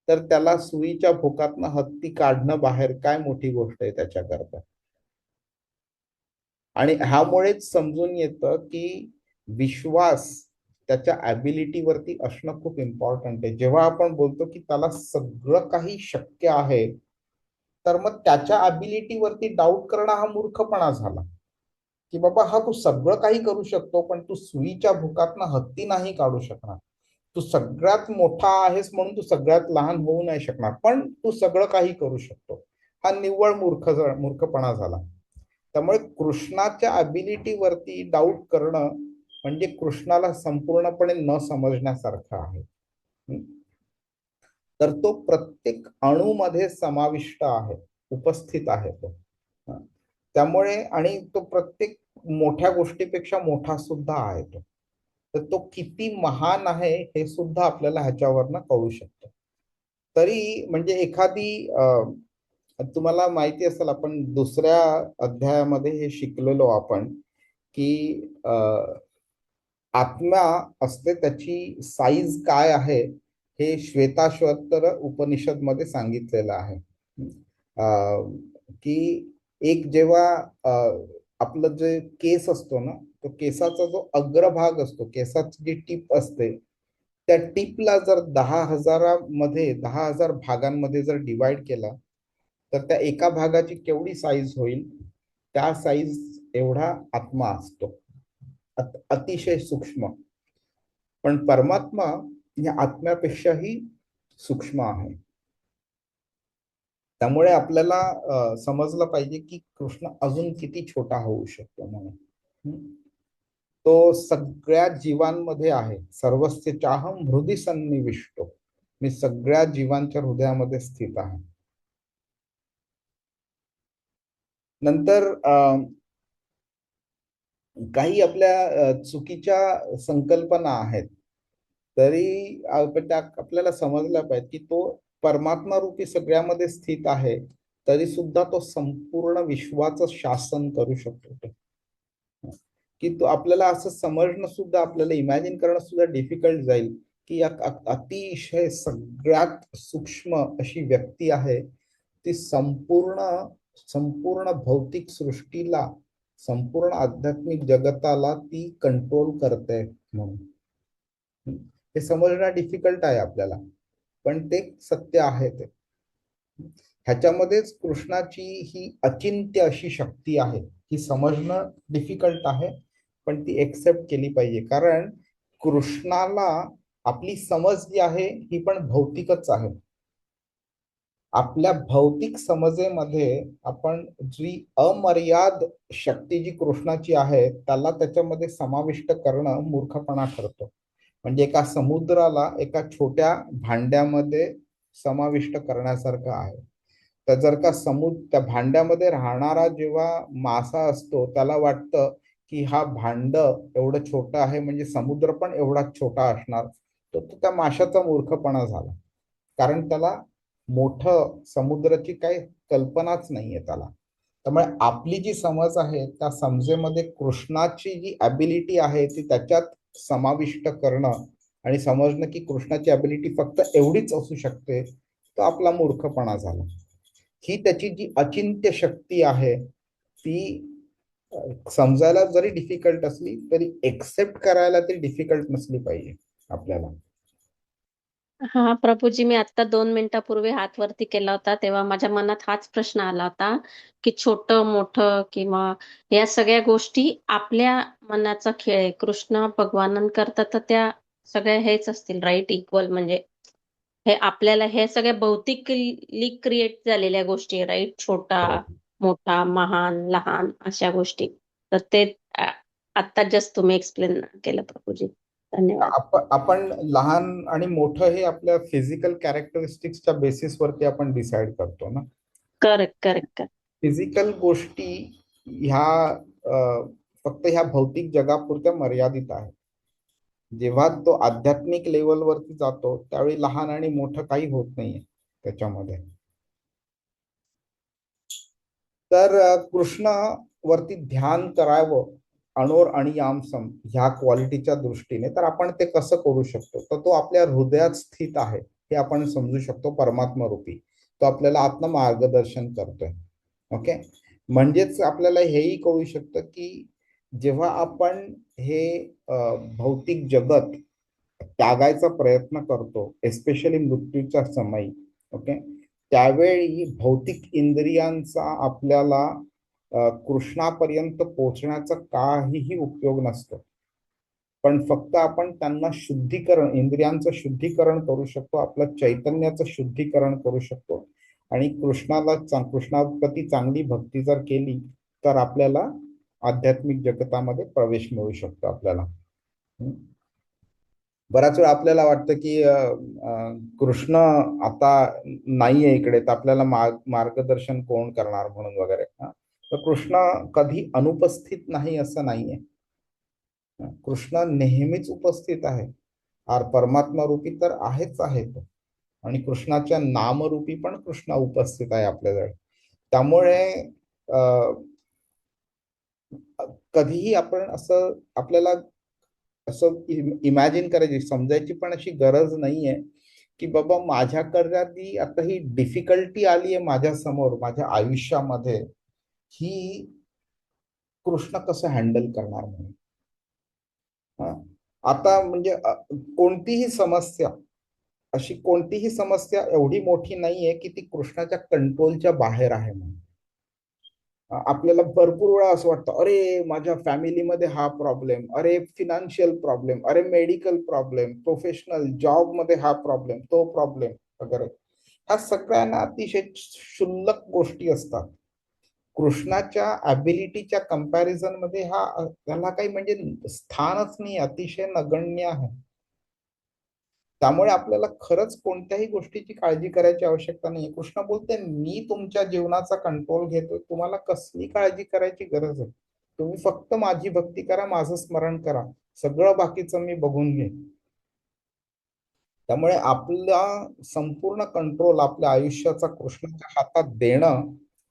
तर त्याला सुईच्या भोकातनं हत्ती काढणं बाहेर काय मोठी गोष्ट आहे त्याच्याकरता. आणि ह्यामुळेच समजून येतं की विश्वास त्याच्या ॲबिलिटी वरती असणं खूप इम्पॉर्टंट आहे. जेव्हा आपण बोलतो की त्याला सगळं काही शक्य आहे, तर मग त्याच्या ॲबिलिटी वरती डाऊट करणं हा मूर्खपणा झाला. की बाबा हा तू सगळं काही करू शकतो पण तू सुईच्या भुकातनं हत्ती नाही काढू शकणार. तू सगळ्यात मोठा आहेस म्हणून तू सगळ्यात लहान होऊ नाही शकणार, पण तू सगळं काही करू शकतो. हा निव्वळ मूर्खपणा झाला. त्यामुळे कृष्णाच्या ॲबिलिटी वरती डाऊट करणं म्हणजे कृष्णाला संपूर्णपणे न समजण्यासारखं आहे. तर तो प्रत्येक अणूमध्ये समाविष्ट आहे, उपस्थित आहे तो. त्यामुळे आणि तो प्रत्येक मोठ्या गोष्टीपेक्षा मोठा सुद्धा आहे तो. तर तो किती महान आहे हे सुद्धा आपल्याला ह्याच्यावरनं कळू शकतं. तरी म्हणजे एखादी तुम्हाला माहिती असेल आपण दुसऱ्या अध्यायामध्ये हे शिकलेलो आपण की आत्मा असते त्याची साईज काय आहे हे श्वेताश्वतर उपनिषद मध्ये सांगितलेलं आहे. की एक जेव्हा आपलं जे केस असतो ना, तो केसाचा जो अग्रभाग असतो, केसाची जी टीप असते, त्या टीपला जर 10,000 भागांमध्ये जर डिवाइड केला तर त्या एका भागाची केवढी साईज होईल, त्या साईज एवढा आत्मा असतो, अतिशय सूक्ष्म. पण परमात्मा या आत्म्यापेक्षाही सूक्ष्म आहे. त्यामुळे आपल्याला समजलं पाहिजे की कृष्ण अजून किती छोटा होऊ शकतो म्हणून. तो सगळ्या जीवांमध्ये आहे. सर्वस्य चाहम हृदि सन्निविष्टो, मी सगळ्या जीवांच्या हृदयामध्ये स्थित आहे. नंतर काही आपल्या चुकीच्या संकल्पना आहेत. तरी आपल्याला समजलं पाहिजे की तो परमात्मा रूपी सगळ्यामध्ये स्थित आहे, तरी सुद्धा तो संपूर्ण विश्वाचं शासन करू शकतो. की तो आपल्याला असं समजणं सुद्धा, आपल्याला इमॅजिन करणं सुद्धा डिफिकल्ट जाईल की या अतिशय सगळ्यात सूक्ष्म अशी व्यक्ती आहे, ती संपूर्ण संपूर्ण भौतिक सृष्टीला, संपूर्ण आध्यात्मिक जगताला ती कंट्रोल करते म्हणून. हे समजणं डिफिकल्ट आहे आपल्याला, पण ते सत्य आहे. ते ह्याच्यामध्येच कृष्णाची ही अचिंत्य अशी शक्ती आहे, ही समजणं डिफिकल्ट आहे, पण ती एक्सेप्ट केली पाहिजे. कारण कृष्णाला आपली समज जी आहे ही पण भौतिकच आहे. आपल्या भौतिक समजेमध्ये आपण जी अमर्याद शक्ती जी कृष्णाची आहे त्याला त्याच्यामध्ये समाविष्ट करणं मूर्खपणा ठरतो. म्हणजे एका समुद्राला एका छोट्या भांड्यामध्ये समाविष्ट करण्यासारखं आहे. तर जर का त्या भांड्यामध्ये राहणारा जेव्हा मासा असतो त्याला वाटतं की हा भांड एवढं छोटं आहे, म्हणजे समुद्र पण एवढाच छोटा असणार, तर तो त्या माशाचा मूर्खपणा झाला. कारण त्याला मोठं समुद्राची काही कल्पनाच नाहीये त्याला. त्यामुळे आपली जी समज आहे त्या समजेमध्ये कृष्णाची जी ॲबिलिटी आहे ती त्याच्यात समाविष्ट करणं आणि समजणं की कृष्णाची ॲबिलिटी फक्त एवढीच असू शकते, तो आपला मूर्खपणा झाला. ही त्याची जी अचिंत्य शक्ती आहे ती समजायला जरी डिफिकल्ट असली तरी एक्सेप्ट करायला ती डिफिकल्ट नसली पाहिजे आपल्याला. हा प्रभूजी, मी आता 2 मिनिटापूर्वी हात वरती केला होता तेव्हा माझ्या मनात हाच प्रश्न आला होता की छोटं मोठं किंवा या सगळ्या गोष्टी आपल्या मनाचा खेळ आहे. कृष्ण भगवानांकरता तर त्या सगळ्या हेच असतील, राईट, इक्वल. म्हणजे हे आपल्याला हे सगळ्या भौतिकली क्रिएट झालेल्या गोष्टी, राईट, छोटा मोठा महान लहान अशा गोष्टी. तर ते आता जस्ट तुम्ही एक्सप्लेन केलं प्रभूजी. धन्यवाद. आपण लहान आणि मोठं हे आपल्या फिजिकल कॅरेक्टरिस्टिक्सच्या बेसिसवरती आपण डिसाइड करतो ना. Correct correct. फिजिकल गोष्टी ह्या फक्त ह्या भौतिक जगापुरत्या मर्यादित आहे. जेव्हा तो आध्यात्मिक लेवलवरती जातो त्यावेळी लहान आणि मोठं काही होत नाहीये त्याच्यामध्ये. तर कृष्ण वरती ध्यान करावं अणोर आणि यामसम ह्या क्वालिटीच्या दृष्टीने, तर आपण ते कसं करू शकतो? तर तो आपल्या हृदयात स्थित आहे हे आपण समजू शकतो. परमात्मा रूपी तो आपल्याला आत्म मार्गदर्शन करतोय. ओके, म्हणजेच आपल्याला हेही कळू शकतं की जेव्हा आपण हे भौतिक जगत त्यागायचा प्रयत्न करतो, एस्पेशली मृत्यूच्या समयी, ओके, त्यावेळी भौतिक इंद्रियांचा आपल्याला कृष्णापर्यंत पोहोचण्याचा काहीही उपयोग नसतो. पण फक्त आपण त्यांना शुद्धीकरण, इंद्रियांचं शुद्धीकरण करू शकतो, आपलं चैतन्याचं शुद्धीकरण करू शकतो. आणि कृष्णाप्रती चांगली भक्ती जर केली तर आपल्याला आध्यात्मिक जगतामध्ये प्रवेश मिळू शकतो आपल्याला. बऱ्याच वेळा आपल्याला वाटतं की कृष्ण आता नाहीये इकडे, तर आपल्याला मार्गदर्शन कोण करणार म्हणून वगैरे. तर कृष्ण कधी अनुपस्थित नाही असं नाहीये. कृष्ण नेहमीच उपस्थित आहे. परमात्मा रूपी तर आहेच आहे तो, आणि कृष्णाच्या नामरूपी पण कृष्ण उपस्थित आहे आपल्याजवळ. त्यामुळे कधीही आपण असं आपल्याला असं इमॅजिन करायची, समजायची पण अशी गरज नाहीये की बाबा माझ्याकडे आता ही डिफिकल्टी आली आहे माझ्या समोर, माझ्या आयुष्यामध्ये, ही कृष्ण कसं हँडल करणार म्हणून. आता म्हणजे कोणतीही समस्या, अशी कोणतीही समस्या एवढी मोठी नाहीये की ती कृष्णाच्या कंट्रोलच्या बाहेर आहे म्हणून. आपल्याला भरपूर वेळा असं वाटतं, अरे माझ्या फॅमिलीमध्ये हा प्रॉब्लेम, अरे फिनान्शियल प्रॉब्लेम, अरे मेडिकल प्रॉब्लेम, प्रोफेशनल जॉब मध्ये हा प्रॉब्लेम, तो प्रॉब्लेम वगैरे. ह्या सगळ्यांना अतिशय क्षुल्लक गोष्टी असतात. कृष्णाच्या ॲबिलिटीच्या कंपॅरिझन मध्ये त्याला काही म्हणजे स्थानच नाही, अतिशय नगण्य आहे. त्यामुळे आपल्याला खरंच कोणत्याही गोष्टीची काळजी करायची आवश्यकता नाही. कृष्ण बोलते, मी तुमच्या जीवनाचा कंट्रोल घेतो, तुम्हाला कसली काळजी करायची गरज आहे. तुम्ही फक्त माझी भक्ती करा, माझं स्मरण करा, सगळं बाकीचं मी बघून घेईन. त्यामुळे आपला संपूर्ण कंट्रोल आपल्या आयुष्याचा कृष्णाच्या हातात देणं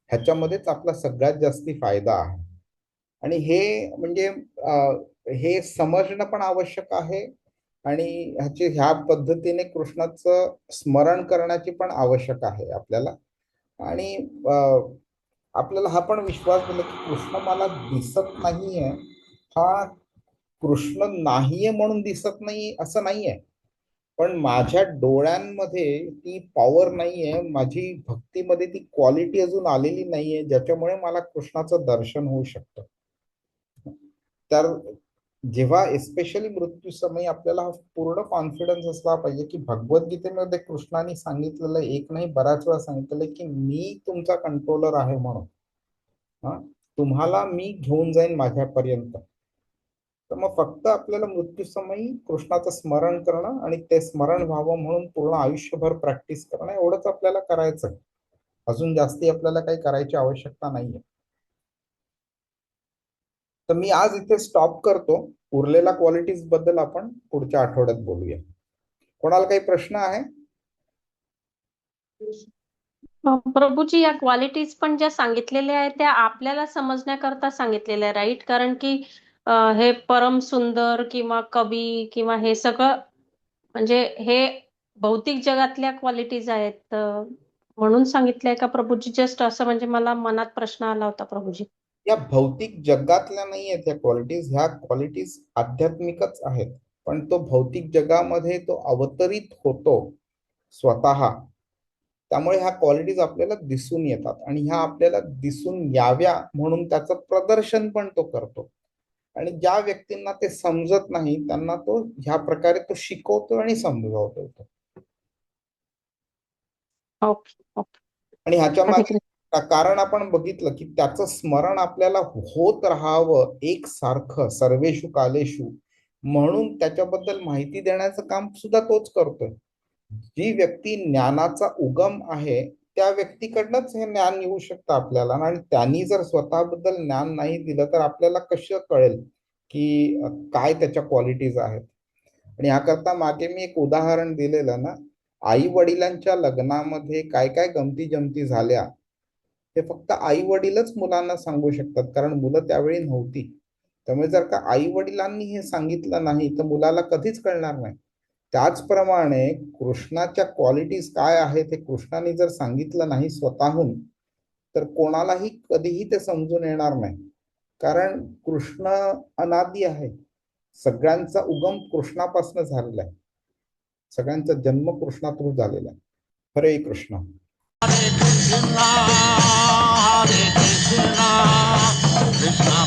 ह्याच्यामध्येच आपला सगळ्यात जास्ती फायदा आहे. आणि हे म्हणजे हे समजणं पण आवश्यक आहे आणि ह्या पद्धतीने कृष्णाचं स्मरण करण्याची पण आवश्यक आहे आपल्याला. आणि आपल्याला हा पण विश्वास दिला की कृष्ण मला दिसत नाहीये, हा कृष्ण नाहीये म्हणून दिसत नाही असं नाहीये, पण माझ्या डोळ्यांमध्ये ती पॉवर नाहीये, माझी भक्तीमध्ये ती क्वालिटी अजून आलेली नाहीये ज्याच्यामुळे मला कृष्णाचं दर्शन होऊ शकतं. तर जेव्हा एस्पेशली मृत्यू समयी आपल्याला हा पूर्ण कॉन्फिडन्स असला पाहिजे की भगवद्गीतेमध्ये कृष्णाने सांगितलेलं, एक नाही बऱ्याच वेळा सांगितलेलं की मी तुमचा कंट्रोलर आहे म्हणून, हा तुम्हाला मी घेऊन जाईन माझ्यापर्यंत. तर मग फक्त आपल्याला मृत्यू समयी कृष्णाचं स्मरण करणं आणि ते स्मरण व्हावं म्हणून पूर्ण आयुष्यभर प्रॅक्टिस करणं एवढंच आपल्याला करायचं. अजून जास्ती आपल्याला काही करायची आवश्यकता नाहीये. तर मी आज इथे स्टॉप करतो. उरलेल्या क्वालिटीज बद्दल आपण पुढच्या आठवड्यात बोलूया. कोणाला काही प्रश्न आहे? प्रभूजी, या क्वालिटीज पण ज्या सांगितलेल्या आहेत त्या आपल्याला समजण्याकरता सांगितलेल्या, राईट? कारण की हे परम सुंदर किंवा कवी किंवा हे सगळं म्हणजे हे भौतिक जगातल्या क्वालिटीज आहेत म्हणून सांगितलंय का प्रभूजी? जस्ट असं म्हणजे मला मनात प्रश्न आला होता प्रभूजी. या भौतिक जगातल्या नाही आहेत या क्वालिटीज, ह्या क्वालिटीज आध्यात्मिकच आहेत, पण तो भौतिक जगामध्ये तो अवतरित होतो स्वतः. त्यामुळे ह्या क्वालिटीज आपल्याला दिसून येतात आणि ह्या आपल्याला दिसून याव्या म्हणून त्याचं प्रदर्शन पण तो करतो. आणि ज्या व्यक्तींना ते समजत नाही त्यांना तो ह्या प्रकारे तो शिकवतो आणि समजावतो. Okay okay. आणि ह्याच्या हरे मागे कृष्ण. कारण आपण बघितलं की त्याचं स्मरण आपल्याला होत राहावं एकसारखं सर्वेषु कालेषु, म्हणून त्याच्याबद्दल माहिती देण्याचं काम सुद्धा तोच करतोय. जी व्यक्ती ज्ञानाचा उगम आहे त्या व्यक्तीकडनंच हे ज्ञान येऊ शकतं आपल्याला, आणि त्यांनी जर स्वतःबद्दल ज्ञान नाही दिलं तर आपल्याला कसं कळेल की काय त्याच्या क्वालिटीज आहेत. आणि याकरता मागे मी एक उदाहरण दिलेलं ना, आई वडिलांच्या लग्नामध्ये काय काय गमती जमती झाल्या हे फक्त आई वडीलच मुलांना सांगू शकतात, कारण मुलं त्यावेळी नव्हती. त्यामुळे जर का आई वडिलांनी हे सांगितलं नाही तर मुलाला कधीच कळणार नाही. त्याचप्रमाणे कृष्णाच्या क्वालिटीज काय आहेत हे कृष्णाने जर सांगितलं नाही स्वतःहून तर कोणालाही कधीही ते समजून येणार नाही, कारण कृष्ण अनादी आहे. सगळ्यांचा उगम कृष्णापासून झालेला आहे, सगळ्यांचा जन्म कृष्णा थ्रू झालेला आहे. हरे कृष्ण. Hare Krishna, Krishna